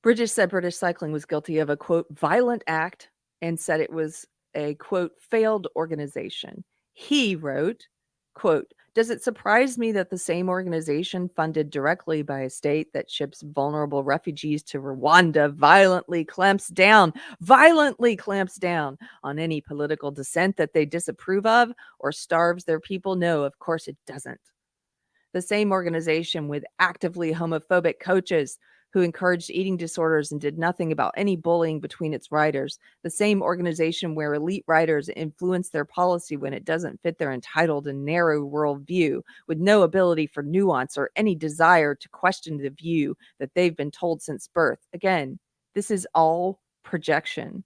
A: Bridges said British Cycling was guilty of a, quote, violent act and said it was a, quote, failed organization. He wrote, quote, does it surprise me that the same organization funded directly by a state that ships vulnerable refugees to Rwanda violently clamps down on any political dissent that they disapprove of or starves their people? No, of course it doesn't. The same organization with actively homophobic coaches who encouraged eating disorders and did nothing about any bullying between its riders. The same organization where elite riders influence their policy when it doesn't fit their entitled and narrow worldview, with no ability for nuance or any desire to question the view that they've been told since birth. Again, this is all projection.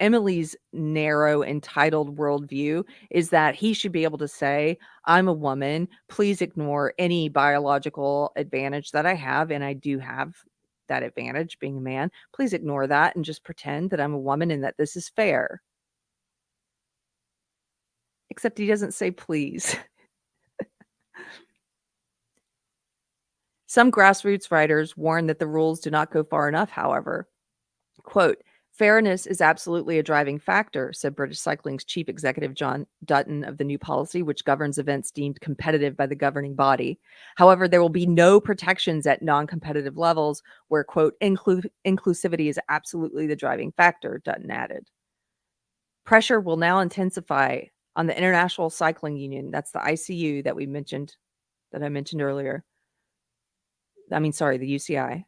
A: Emily's narrow, entitled worldview is that he should be able to say, I'm a woman. Please ignore any biological advantage that I have. And I do have that advantage being a man. Please ignore that and just pretend that I'm a woman and that this is fair. Except he doesn't say please. Some grassroots writers warn that the rules do not go far enough, however. Quote, fairness is absolutely a driving factor, said British Cycling's chief executive John Dutton of the new policy, which governs events deemed competitive by the governing body. However, there will be no protections at non-competitive levels where, quote, inclusivity is absolutely the driving factor, Dutton added. Pressure will now intensify on the International Cycling Union, that's the ICU that I mentioned earlier. The UCI.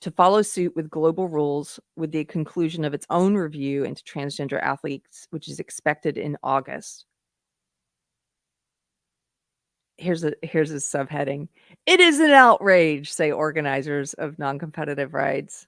A: To follow suit with global rules with the conclusion of its own review into transgender athletes, which is expected in August. Here's a subheading. It is an outrage, say organizers of non-competitive rides.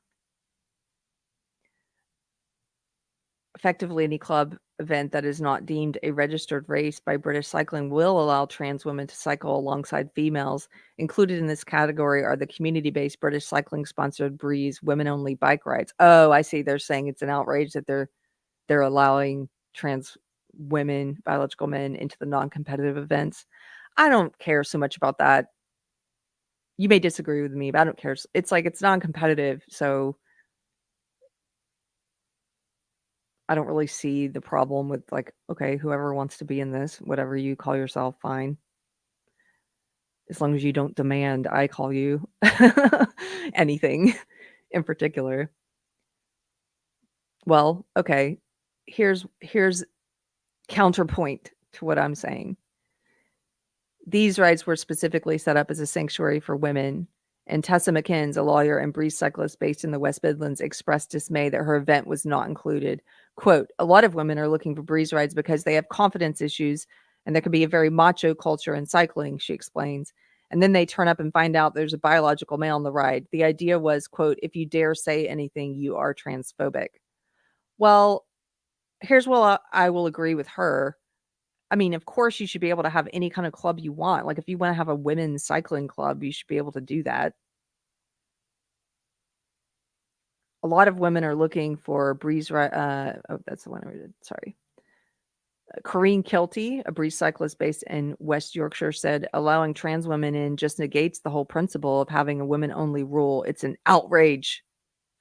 A: Effectively, any club event that is not deemed a registered race by British Cycling will allow trans women to cycle alongside females. Included in this category are the community-based British Cycling-sponsored Breeze women-only bike rides. Oh, I see. They're saying it's an outrage that they're allowing trans women, biological men, into the non-competitive events. I don't care so much about that. You may disagree with me, but I don't care. It's like it's non-competitive, so I don't really see the problem with, like, okay, whoever wants to be in this, whatever you call yourself, fine. As long as you don't demand I call you anything in particular. Well, okay, here's counterpoint to what I'm saying. These rides were specifically set up as a sanctuary for women, and Tessa McKinns, a lawyer and Breeze cyclist based in the West Midlands, expressed dismay that her event was not included. Quote, a lot of women are looking for Breeze rides because they have confidence issues and there can be a very macho culture in cycling, she explains. And then they turn up and find out there's a biological male on the ride. The idea was, quote, if you dare say anything, you are transphobic. Well, here's what I will agree with her. I mean, of course, you should be able to have any kind of club you want. Like, if you want to have a women's cycling club, you should be able to do that. A lot of women are looking for Breeze ride. Oh, that's the one I did. Sorry. Corrine Kilty, a Breeze cyclist based in West Yorkshire, said allowing trans women in just negates the whole principle of having a women-only rule. It's an outrage,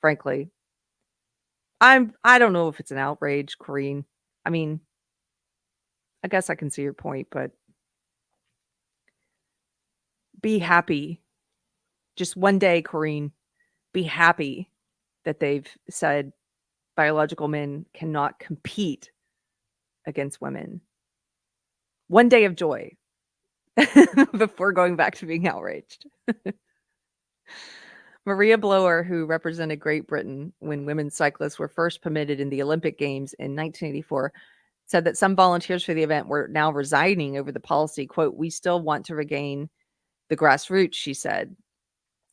A: frankly. I don't know if it's an outrage, Corrine. I mean, I guess I can see your point, but be happy. Just one day, Corrine, be happy that they've said biological men cannot compete against women. One day of joy before going back to being outraged. Maria Blower, who represented Great Britain when women's cyclists were first permitted in the Olympic Games in 1984, said that some volunteers for the event were now resigning over the policy. Quote, we still want to regain the grassroots, she said.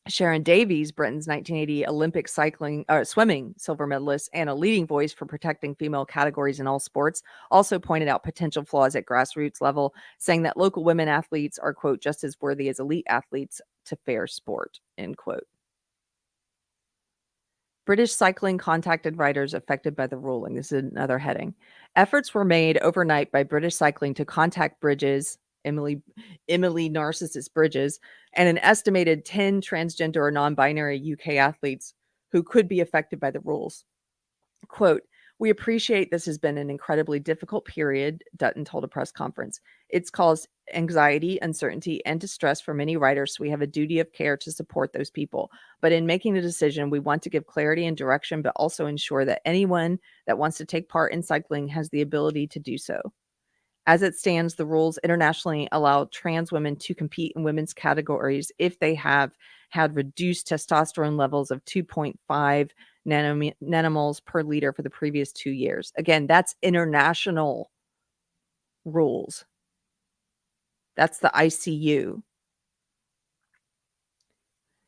A: Sharon Davies, Britain's 1980 Olympic swimming silver medalist and a leading voice for protecting female categories in all sports, also pointed out potential flaws at grassroots level, saying that local women athletes are, quote, just as worthy as elite athletes to fair sport, end quote. British Cycling contacted riders affected by the ruling. This is another heading. Efforts were made overnight by British Cycling to contact Bridges Emily Narcissus Bridges, and an estimated 10 transgender or non-binary UK athletes who could be affected by the rules. Quote, "We appreciate this has been an incredibly difficult period," Dutton told a press conference. "It's caused anxiety, uncertainty, and distress for many riders, so we have a duty of care to support those people. But in making the decision, we want to give clarity and direction, but also ensure that anyone that wants to take part in cycling has the ability to do so. As it stands, the rules internationally allow trans women to compete in women's categories if they have had reduced testosterone levels of 2.5 nanomoles per liter for the previous 2 years." Again, that's international rules. That's the ICU.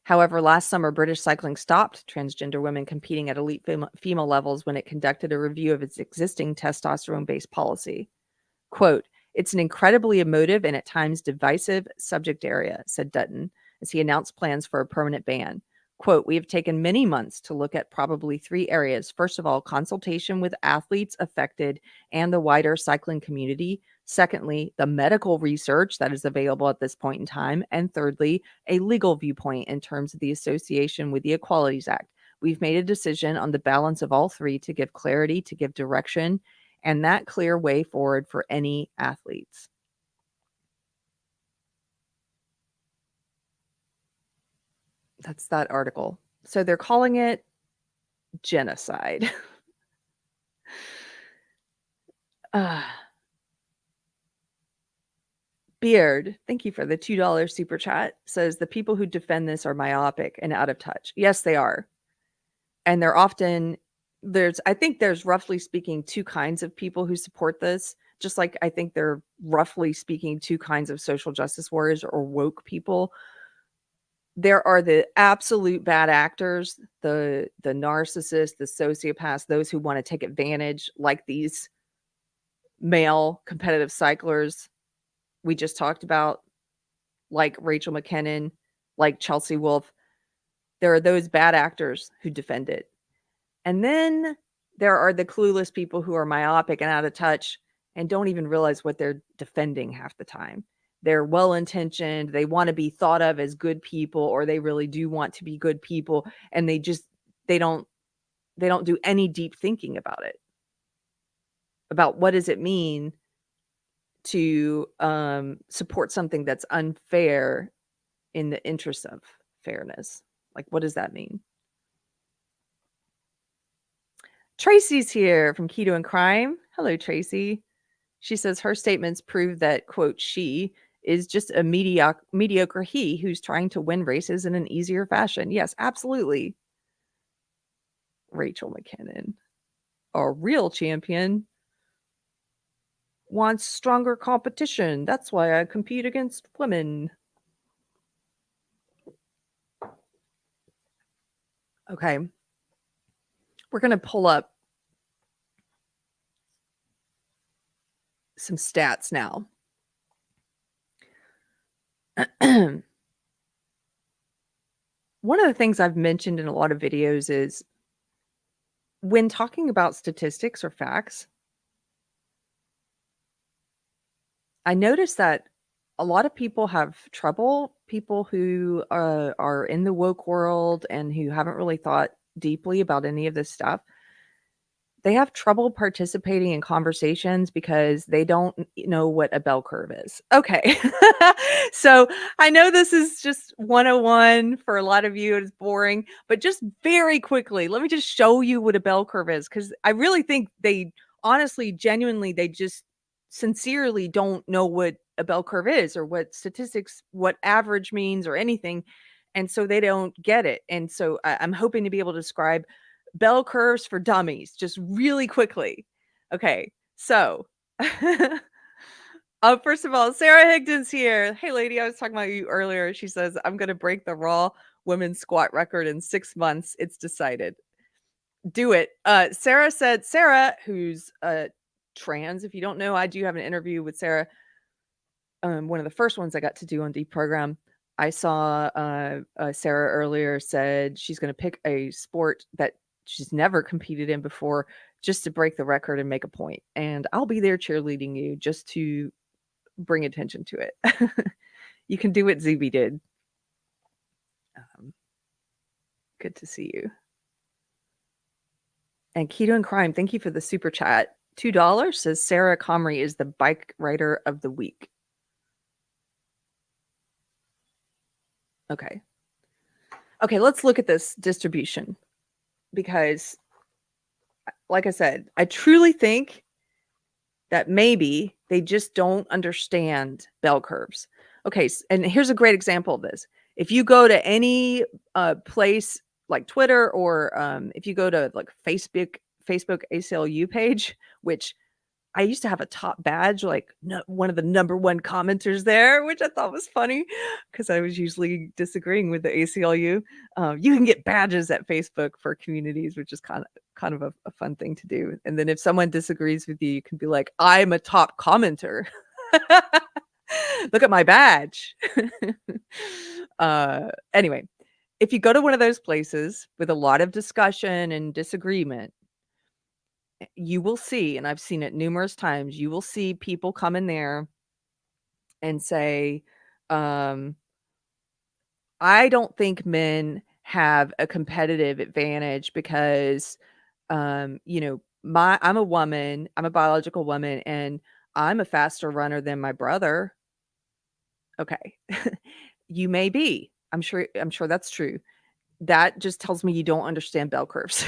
A: However, last summer, British Cycling stopped transgender women competing at elite female levels when it conducted a review of its existing testosterone-based policy. Quote, "It's an incredibly emotive and at times divisive subject area," said Dutton, as he announced plans for a permanent ban. Quote, "We have taken many months to look at probably 3 areas. First of all, consultation with athletes affected and the wider cycling community. Secondly, the medical research that is available at this point in time. And thirdly, a legal viewpoint in terms of the association with the Equalities Act. We've made a decision on the balance of all 3 to give clarity, to give direction, and that clear way forward for any athletes." That's that article. So they're calling it genocide. Beard, thank you for the $2 super chat, says the people who defend this are myopic and out of touch. Yes, they are. And they're often I think there's roughly speaking 2 kinds of people who support this, just like I think there are roughly speaking 2 kinds of social justice warriors or woke people. There are the absolute bad actors, the narcissists, the sociopaths, those who want to take advantage, like these male competitive cyclers we just talked about, like Rachel McKinnon, like Chelsea Wolfe. There are those bad actors who defend it. And then there are the clueless people who are myopic and out of touch and don't even realize what they're defending half the time. They're well-intentioned, they want to be thought of as good people, or they really do want to be good people, and they don't do any deep thinking about it. About what does it mean to support something that's unfair in the interest of fairness? Like, what does that mean? Tracy's here from Keto and Crime. Hello, Tracy. She says her statements prove that, quote, "she is just a mediocre he who's trying to win races in an easier fashion." Yes, absolutely. Rachel McKinnon, a real champion, wants stronger competition. That's why I compete against women. Okay. We're going to pull up some stats now. One of the things I've mentioned in a lot of videos is when talking about statistics or facts, I noticed that a lot of people have trouble, people who are in the woke world and who haven't really thought deeply about any of this stuff. They have trouble participating in conversations because they don't know what a bell curve is. Okay. So I know this is just 101 for a lot of you. It's boring, but just very quickly, let me just show you what a bell curve is, because I really think they honestly, genuinely, they just sincerely don't know what a bell curve is or what statistics, what average means or anything. And so they don't get it. And so I'm hoping to be able to describe bell curves for dummies just really quickly. Okay, so first of all, Sarah Higdon's here. Hey lady, I was talking about you earlier. She says, "I'm gonna break the raw women's squat record in 6 months. It's decided." Do it. Sarah, who's trans. If you don't know, I do have an interview with Sarah. One of the first ones I got to do on Deprogrammed. I saw Sarah earlier said she's going to pick a sport that she's never competed in before just to break the record and make a point. And I'll be there cheerleading you just to bring attention to it. You can do what Zuby did. Good to see you. And Keto and Crime, thank you for the super chat. $2 says Sarah Comrie is the bike rider of the week. Okay. Okay, let's look at this distribution because, like I said, I truly think that maybe they just don't understand bell curves. Okay, and here's a great example of this. If you go to any place like Twitter or if you go to like Facebook ACLU page, which I used to have a top badge, like one of the number one commenters there, which I thought was funny because I was usually disagreeing with the ACLU. You can get badges at Facebook for communities, which is kind of a fun thing to do. And then if someone disagrees with you, you can be like, I'm a top commenter. Look at my badge. Anyway, if you go to one of those places with a lot of discussion and disagreement, you will see, and I've seen it numerous times, you will see people come in there and say, I don't think men have a competitive advantage because, I'm a woman, I'm a biological woman, and I'm a faster runner than my brother. Okay. You may be. I'm sure that's true. That just tells me you don't understand bell curves.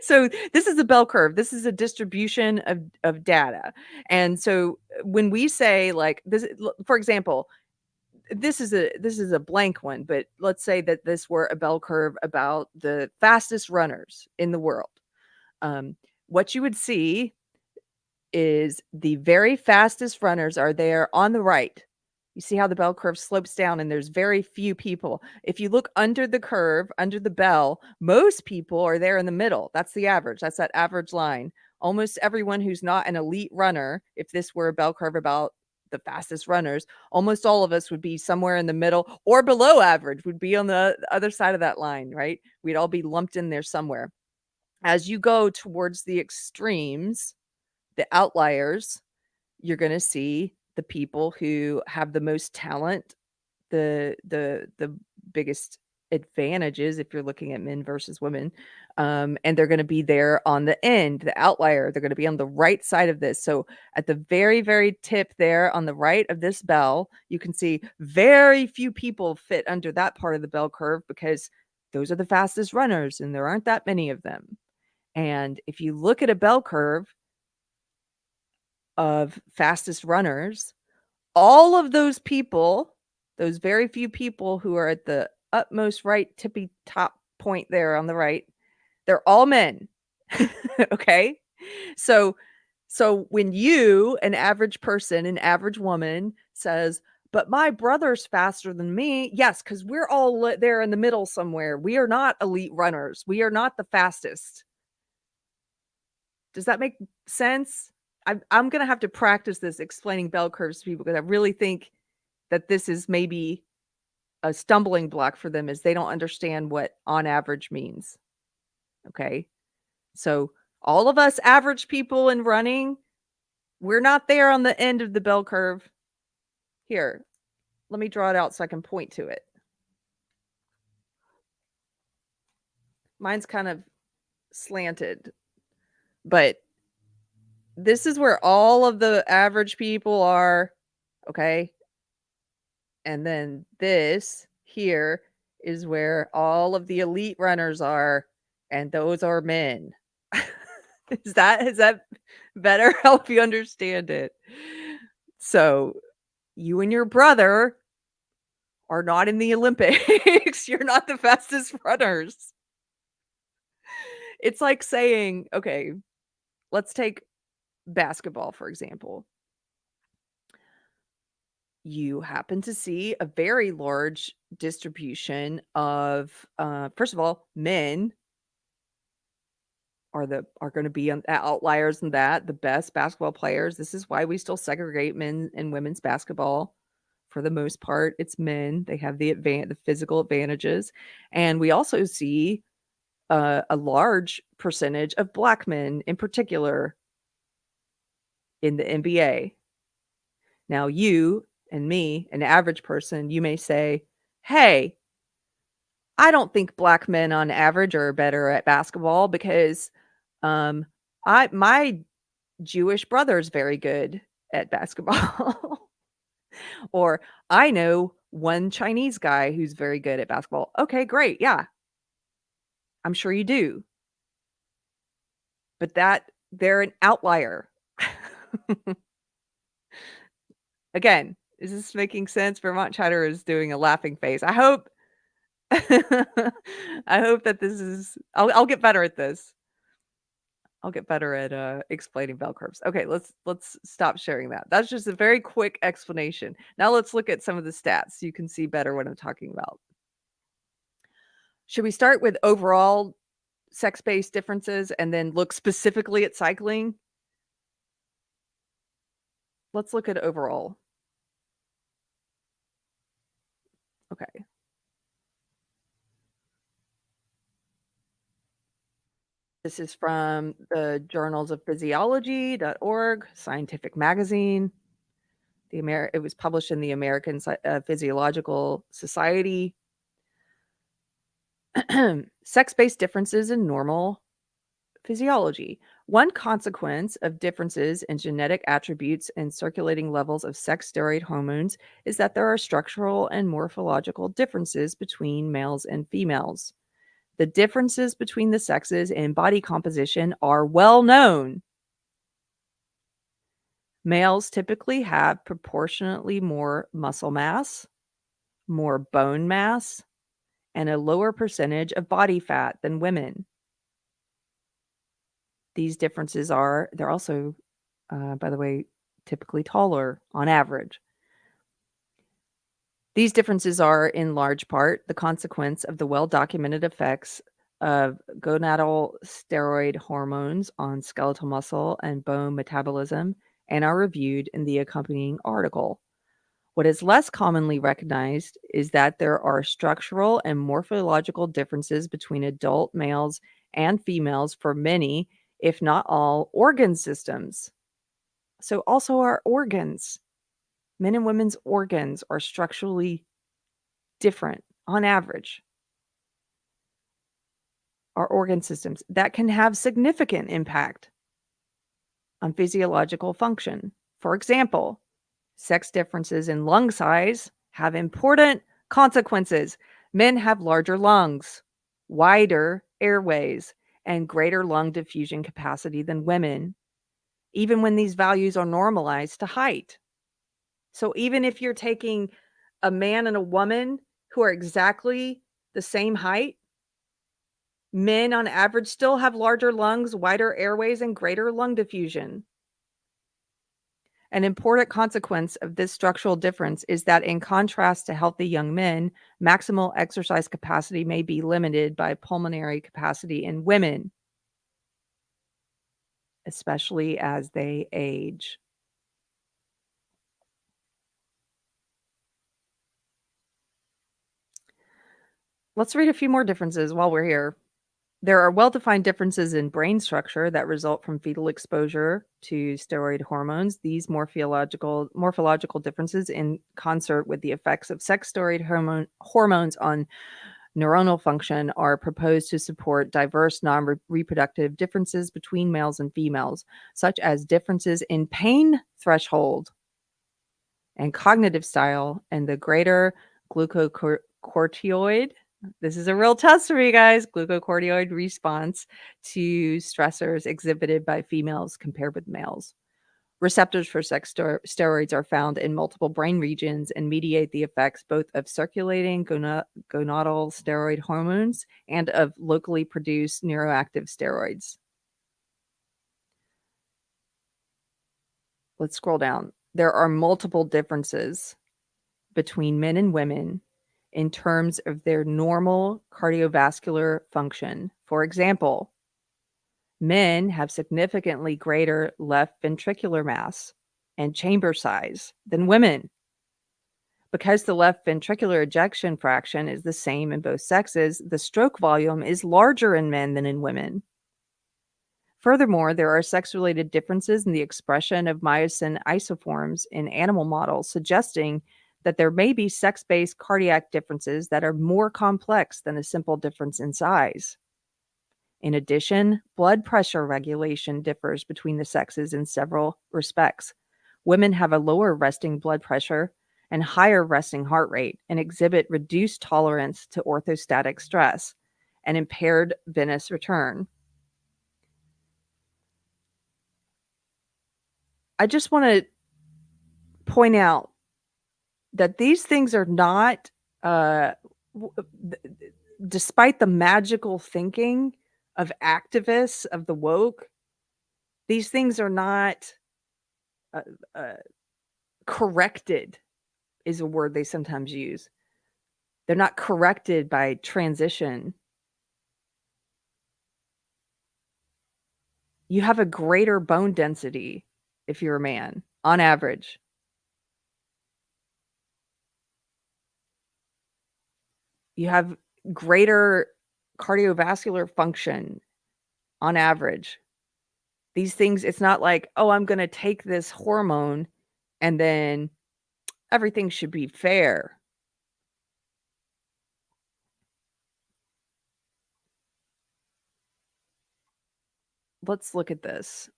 A: So this is a bell curve. This is a distribution of data. And so when we say like this, for example, this is a blank one, but let's say that this were a bell curve about the fastest runners in the world. What you would see is the very fastest runners are there on the right. You see how the bell curve slopes down and there's very few people. If you look under the curve, under the bell, most people are there in the middle. That's the average. That's that average line. Almost everyone who's not an elite runner, if this were a bell curve about the fastest runners, almost all of us would be somewhere in the middle or below average, would be on the other side of that line, right? We'd all be lumped in there somewhere. As you go towards the extremes, the outliers, you're going to see the people who have the most talent, the biggest advantages if you're looking at men versus women, and they're going to be there on the end, the outlier. They're going to be on the right side of this. So at the very, very tip there on the right of this bell, you can see very few people fit under that part of the bell curve because those are the fastest runners and there aren't that many of them. And if you look at a bell curve of fastest runners, all of those people, those very few people who are at the utmost right tippy top point there on the right, they're all men. Okay? So when you, an average person, an average woman says, but my brother's faster than me. Yes, because we're all there in the middle somewhere. We are not elite runners. We are not the fastest. Does that make sense? I'm going to have to practice this explaining bell curves to people because I really think that this is maybe a stumbling block for them is they don't understand what on average means. Okay. So all of us average people in running, we're not there on the end of the bell curve. Here, let me draw it out so I can point to it. Mine's kind of slanted, but this is where all of the average people are, okay? And then this here is where all of the elite runners are, and those are men. Is that better? Help you understand it? So you and your brother are not in the Olympics. You're not the fastest runners. It's like saying, okay, let's take basketball, for example. You happen to see a very large distribution of, first of all, men are going to be outliers in that, the best basketball players. This is why we still segregate men and women's basketball. For the most part, it's men. They have the physical advantages. And we also see a large percentage of Black men in particular in the NBA. Now, you and me, an average person, you may say, hey, I don't think black men on average are better at basketball because um, my Jewish brother is very good at basketball. Or I know one Chinese guy who's very good at basketball. Okay, great. Yeah, I'm sure you do. But they're an outlier. Again, is this making sense? Vermont Chatter is doing a laughing face. I hope I hope that this is I'll get better at this. I'll get better at explaining bell curves. Okay, let's stop sharing that. That's just a very quick explanation. Now let's look at some of the stats so you can see better what I'm talking about. Should we start with overall sex-based differences and then look specifically at cycling? Let's look at overall. Okay. This is from the Journals of Physiology.org, scientific magazine. It was published in the American Physiological Society. Sex-based differences in normal physiology. One consequence of differences in genetic attributes and circulating levels of sex steroid hormones is that there are structural and morphological differences between males and females. The differences between the sexes in body composition are well known. Males typically have proportionately more muscle mass, more bone mass, and a lower percentage of body fat than women. These differences they're also, by the way, typically taller on average. These differences are, in large part, the consequence of the well-documented effects of gonadal steroid hormones on skeletal muscle and bone metabolism and are reviewed in the accompanying article. What is less commonly recognized is that there are structural and morphological differences between adult males and females for many, if not all, organ systems. So also our organs. Men and women's organs are structurally different on average. Our organ systems that can have significant impact on physiological function. For example, sex differences in lung size have important consequences. Men have larger lungs, wider airways, and greater lung diffusion capacity than women, even when these values are normalized to height. So even if you're taking a man and a woman who are exactly the same height, men on average still have larger lungs, wider airways, and greater lung diffusion. An important consequence of this structural difference is that, in contrast to healthy young men, maximal exercise capacity may be limited by pulmonary capacity in women, especially as they age. Let's read a few more differences while we're here. There are well-defined differences in brain structure that result from fetal exposure to steroid hormones. These morphological differences, in concert with the effects of sex steroid hormones on neuronal function, are proposed to support diverse non-reproductive differences between males and females, such as differences in pain threshold and cognitive style and the greater glucocorticoid. This is a real test for you guys. Glucocorticoid response to stressors exhibited by females compared with males. Receptors for sex steroids are found in multiple brain regions and mediate the effects both of circulating gonadal steroid hormones and of locally produced neuroactive steroids. Let's scroll down. There are multiple differences between men and women in terms of their normal cardiovascular function. For example, men have significantly greater left ventricular mass and chamber size than women. Because the left ventricular ejection fraction is the same in both sexes, the stroke volume is larger in men than in women. Furthermore, there are sex-related differences in the expression of myosin isoforms in animal models, suggesting that there may be sex-based cardiac differences that are more complex than a simple difference in size. In addition, blood pressure regulation differs between the sexes in several respects. Women have a lower resting blood pressure and higher resting heart rate and exhibit reduced tolerance to orthostatic stress and impaired venous return. I just want to point out that these things are not, despite the magical thinking of activists of the woke, these things are not corrected, is a word they sometimes use. They're not corrected by transition. You have a greater bone density if you're a man, on average. You have greater cardiovascular function on average. These things, it's not like, oh, I'm going to take this hormone and then everything should be fair. Let's look at this.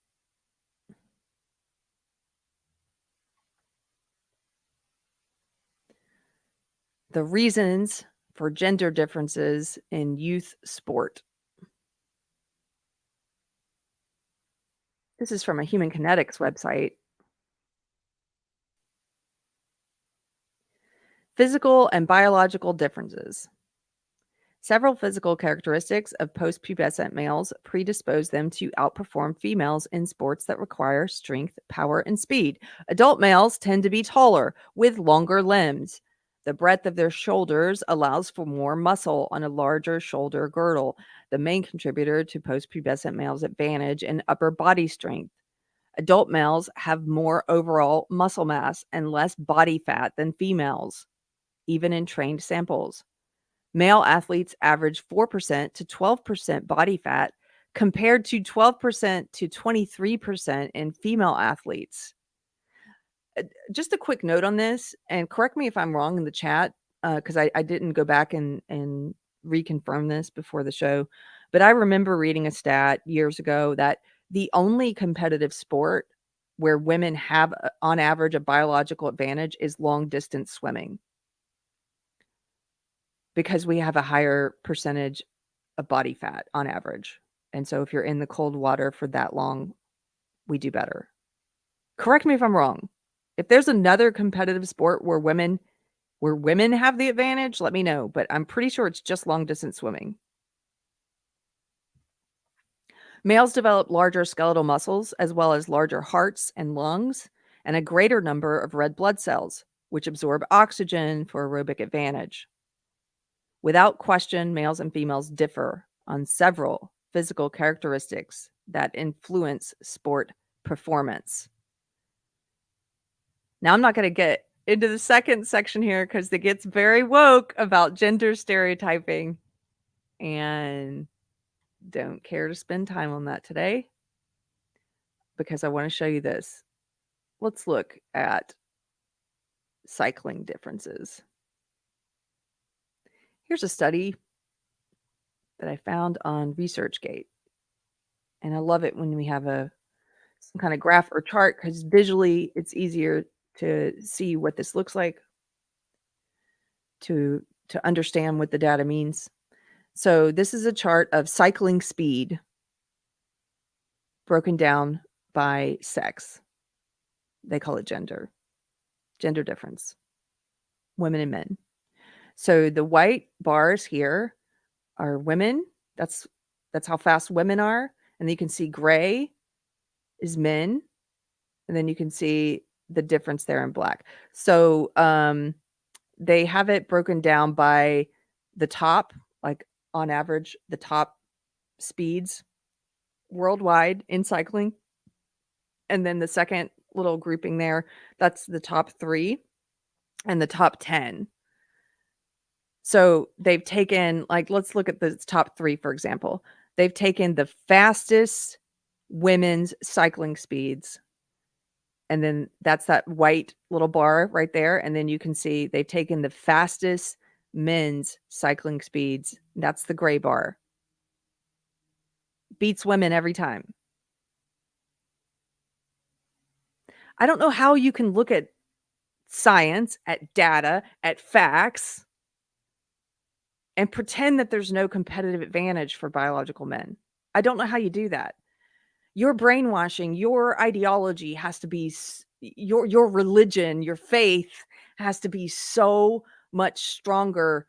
A: The reasons for gender differences in youth sport. This is from a Human Kinetics website. Physical and biological differences. Several physical characteristics of post-pubescent males predispose them to outperform females in sports that require strength, power, and speed. Adult males tend to be taller with longer limbs. The breadth of their shoulders allows for more muscle on a larger shoulder girdle, the main contributor to post-pubescent males' advantage in upper body strength. Adult males have more overall muscle mass and less body fat than females, even in trained samples. Male athletes average 4% to 12% body fat compared to 12% to 23% in female athletes. Just a quick note on this, and correct me if I'm wrong in the chat, because I didn't go back and reconfirm this before the show, but I remember reading a stat years ago that the only competitive sport where women have, on average, a biological advantage is long distance swimming, because we have a higher percentage of body fat on average. And so if you're in the cold water for that long, we do better. Correct me if I'm wrong. If there's another competitive sport where women have the advantage, let me know, but I'm pretty sure it's just long distance swimming. Males develop larger skeletal muscles as well as larger hearts and lungs and a greater number of red blood cells, which absorb oxygen for aerobic advantage. Without question, males and females differ on several physical characteristics that influence sport performance. Now, I'm not going to get into the second section here because it gets very woke about gender stereotyping, and don't care to spend time on that today because I want to show you this. Let's look at cycling differences. Here's a study that I found on ResearchGate. And I love it when we have some kind of graph or chart because visually it's easier to see what this looks like, to understand what the data means. So this is a chart of cycling speed broken down by sex. They call it gender difference, women and men. So the white bars here are women. That's how fast women are. And then you can see gray is men. And then you can see the difference there in black. So they have it broken down by the top, like on average, the top speeds worldwide in cycling. And then the second little grouping there, that's the top 3 and the top 10. So they've taken, like, let's look at the top 3, for example. They've taken the fastest women's cycling speeds. And then that's that white little bar right there. And then you can see they've taken the fastest men's cycling speeds. That's the gray bar. Beats women every time. I don't know how you can look at science, at data, at facts, and pretend that there's no competitive advantage for biological men. I don't know how you do that. Your brainwashing, your ideology has to be, your religion, your faith has to be so much stronger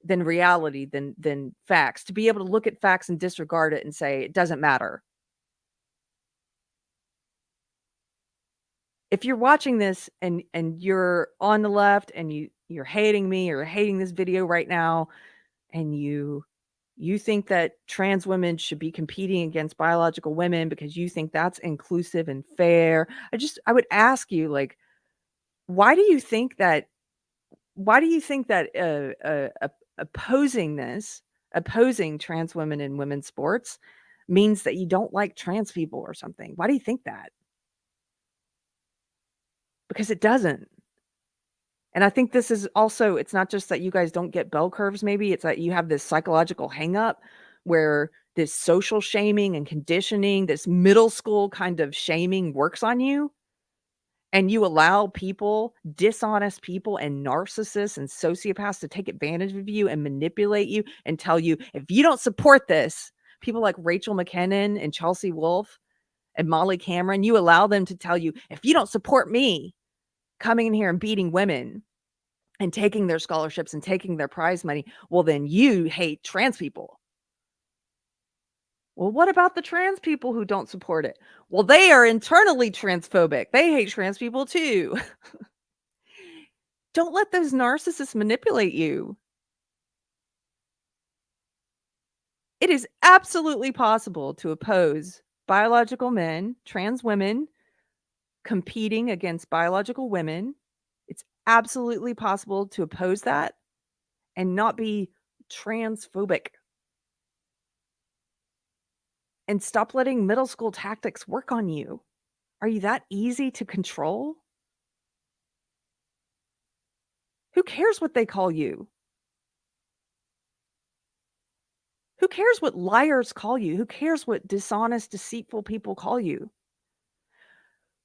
A: than reality, than facts, to be able to look at facts and disregard it and say it doesn't matter. If you're watching this and you're on the left and you're hating me or hating this video right now, and you think that trans women should be competing against biological women because you think that's inclusive and fair, I would ask you, like, why do you think that opposing trans women in women's sports means that you don't like trans people or something? Why do you think that? Because it doesn't. And I think this is also, it's not just that you guys don't get bell curves, maybe it's that you have this psychological hang up where this social shaming and conditioning, this middle school kind of shaming works on you. And you allow people, dishonest people and narcissists and sociopaths to take advantage of you and manipulate you and tell you, if you don't support this, people like Rachel McKinnon and Chelsea Wolfe and Molly Cameron, you allow them to tell you, if you don't support me coming in here and beating women and taking their scholarships and taking their prize money, well, then you hate trans people. Well, what about the trans people who don't support it? Well, they are internally transphobic. They hate trans people too. Don't let those narcissists manipulate you. It is absolutely possible to oppose biological men, trans women, competing against biological women. It's absolutely possible to oppose that and not be transphobic. And stop letting middle school tactics work on you. Are you that easy to control? Who cares what they call you? Who cares what liars call you? Who cares what dishonest, deceitful people call you?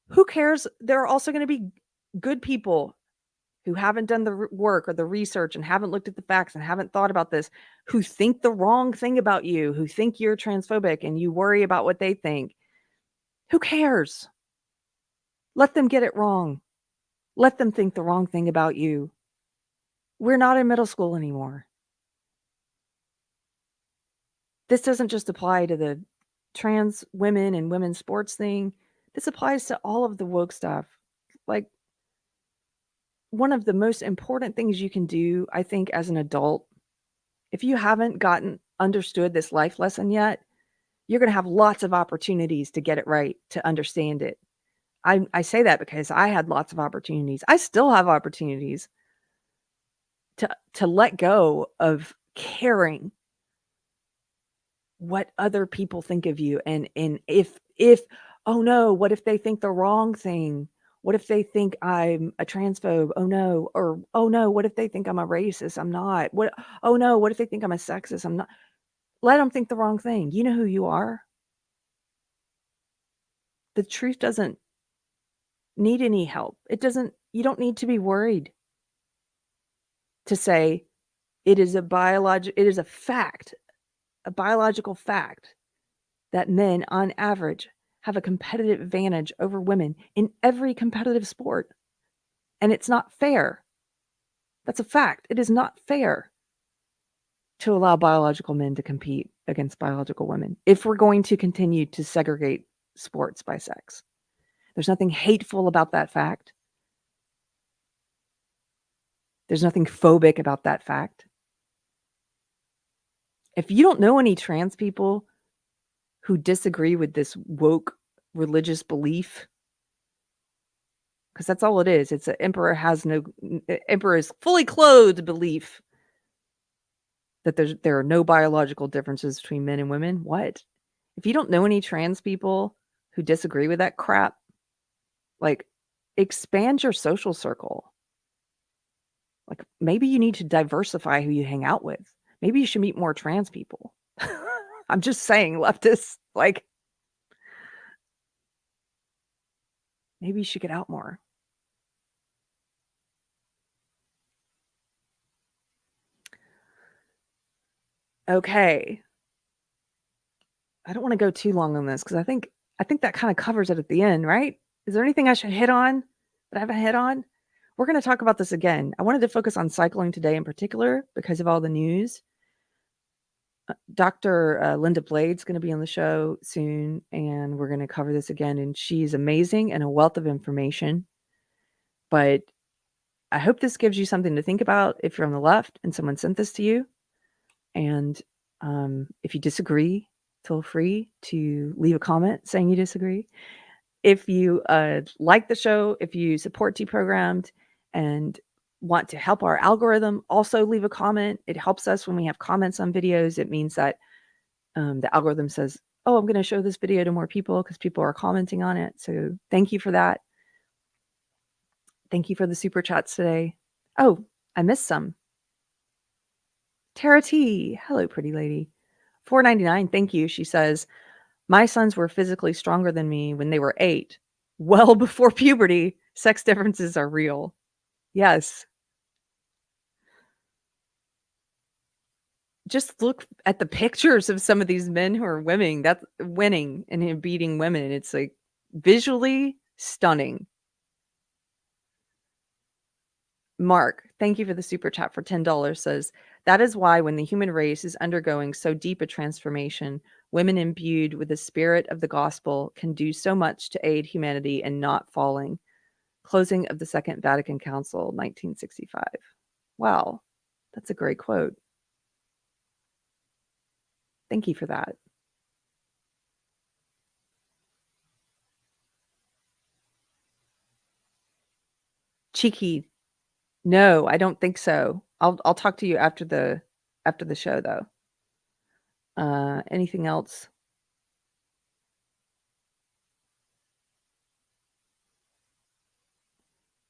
A: Who cares? There are also going to be good people who haven't done the work or the research and haven't looked at the facts and haven't thought about this, who think the wrong thing about you, who think you're transphobic and you worry about what they think. Who cares? Let them get it wrong. Let them think the wrong thing about you. We're not in middle school anymore. This doesn't just apply to the trans women and women's sports thing. This applies to all of the woke stuff. Like, one of the most important things you can do, I think, as an adult, if you haven't understood this life lesson yet, you're going to have lots of opportunities to get it right, to understand it. I say that because I had lots of opportunities. I still have opportunities to let go of caring what other people think of you. And if oh no, what if they think the wrong thing? What if they think I'm a transphobe? Oh no. Or, oh no, what if they think I'm a racist? I'm not. Oh no, what if they think I'm a sexist? I'm not. Let them think the wrong thing. You know who you are. The truth doesn't need any help. You don't need to be worried to say it is a fact, a biological fact that men on average have a competitive advantage over women in every competitive sport. And it's not fair. That's a fact. It is not fair to allow biological men to compete against biological women if we're going to continue to segregate sports by sex. There's nothing hateful about that fact. There's nothing phobic about that fact. If you don't know any trans people who disagree with this woke religious belief, because that's all it is. It's an emperor's fully clothed belief that there are no biological differences between men and women. What? If you don't know any trans people who disagree with that crap, like, expand your social circle. Like, maybe you need to diversify who you hang out with. Maybe you should meet more trans people. I'm just saying, leftists, like, maybe you should get out more. Okay. I don't want to go too long on this because I think that kind of covers it at the end, right? Is there anything I should hit on that I haven't hit on? We're going to talk about this again. I wanted to focus on cycling today in particular because of all the news. Dr. Linda Blade's going to be on the show soon, and we're going to cover this again. And she's amazing and a wealth of information. But I hope this gives you something to think about if you're on the left and someone sent this to you. And if you disagree, feel free to leave a comment saying you disagree. If you like the show, if you support Deprogrammed and want to help our algorithm, also leave a comment. It helps us when we have comments on videos. It means that the algorithm says, oh, I'm going to show this video to more people because people are commenting on it. So thank you for that. Thank you for the super chats today. Oh, I missed some. Tara T. Hello, pretty lady. $4.99. Thank you. She says, my sons were physically stronger than me when they were 8. Well before puberty, sex differences are real. Yes. Just look at the pictures of some of these men who are winning. That's winning and beating women. It's like visually stunning. Mark, thank you for the super chat for $10, says, that is why when the human race is undergoing so deep a transformation, women imbued with the spirit of the gospel can do so much to aid humanity in not falling. Closing of the Second Vatican Council, 1965. Wow, that's a great quote. Thank you for that. Cheeky. No, I don't think so. I'll talk to you after the show though. Anything else?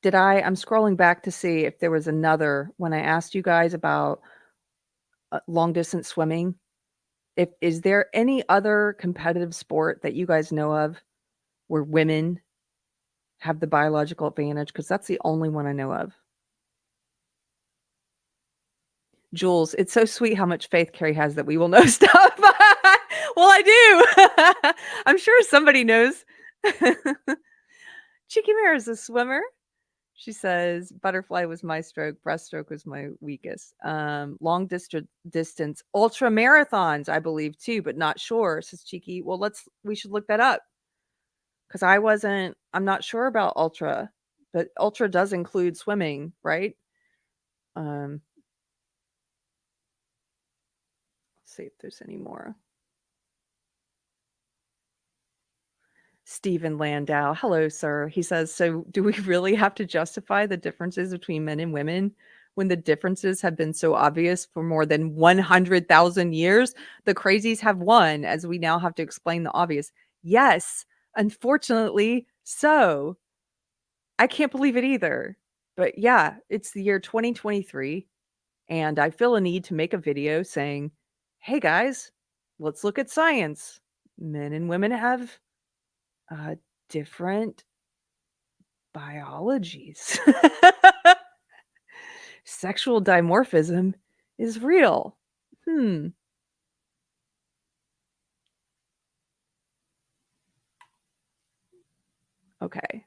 A: I'm scrolling back to see if there was another when I asked you guys about long distance swimming. Is there any other competitive sport that you guys know of where women have the biological advantage? Because that's the only one I know of. Jules, it's so sweet how much faith Keri has that we will know stuff. Well, I do. I'm sure somebody knows. Cheeky Mare is a swimmer. She says, butterfly was my stroke, breaststroke was my weakest. Long distance ultra marathons, I believe too, but not sure, says Cheeky. Well, we should look that up. Because I'm not sure about ultra, but ultra does include swimming, right? Let's see if there's any more. Stephen Landau. Hello, sir. He says, so do we really have to justify the differences between men and women when the differences have been so obvious for more than 100,000 years? The crazies have won, as we now have to explain the obvious. Yes, unfortunately so. I can't believe it either. But yeah, it's the year 2023, and I feel a need to make a video saying, hey guys, let's look at science. Men and women have different biologies. Sexual dimorphism is real. Okay.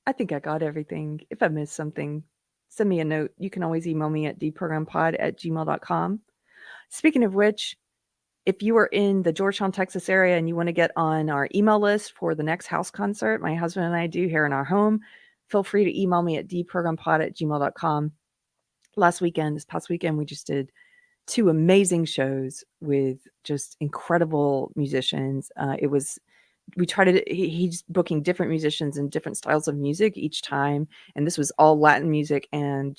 A: I think I got everything. If I missed something, send me a note. You can always email me at deprogrammedpod@gmail.com. Speaking of which, if you are in the Georgetown, Texas area and you want to get on our email list for the next house concert my husband and I do here in our home, feel free to email me at deprogrammedpod@gmail.com. This past weekend, we just did 2 amazing shows with just incredible musicians. He's booking different musicians and different styles of music each time. And this was all Latin music, and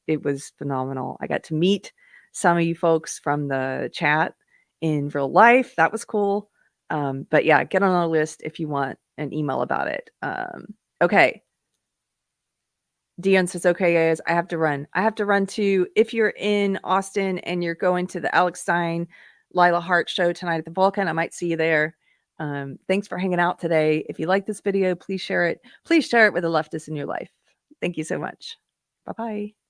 A: it was phenomenal. I got to meet some of you folks from the chat in real life. That was cool. But yeah, get on our list if you want an email about it. Okay. Dion says, okay, guys, I have to run. I have to run to, if you're in Austin and you're going to the Alex Stein, Lila Hart show tonight at the Vulcan, I might see you there. Thanks for hanging out today. If you like this video, please share it. Please share it with a leftist in your life. Thank you so much. Bye-bye.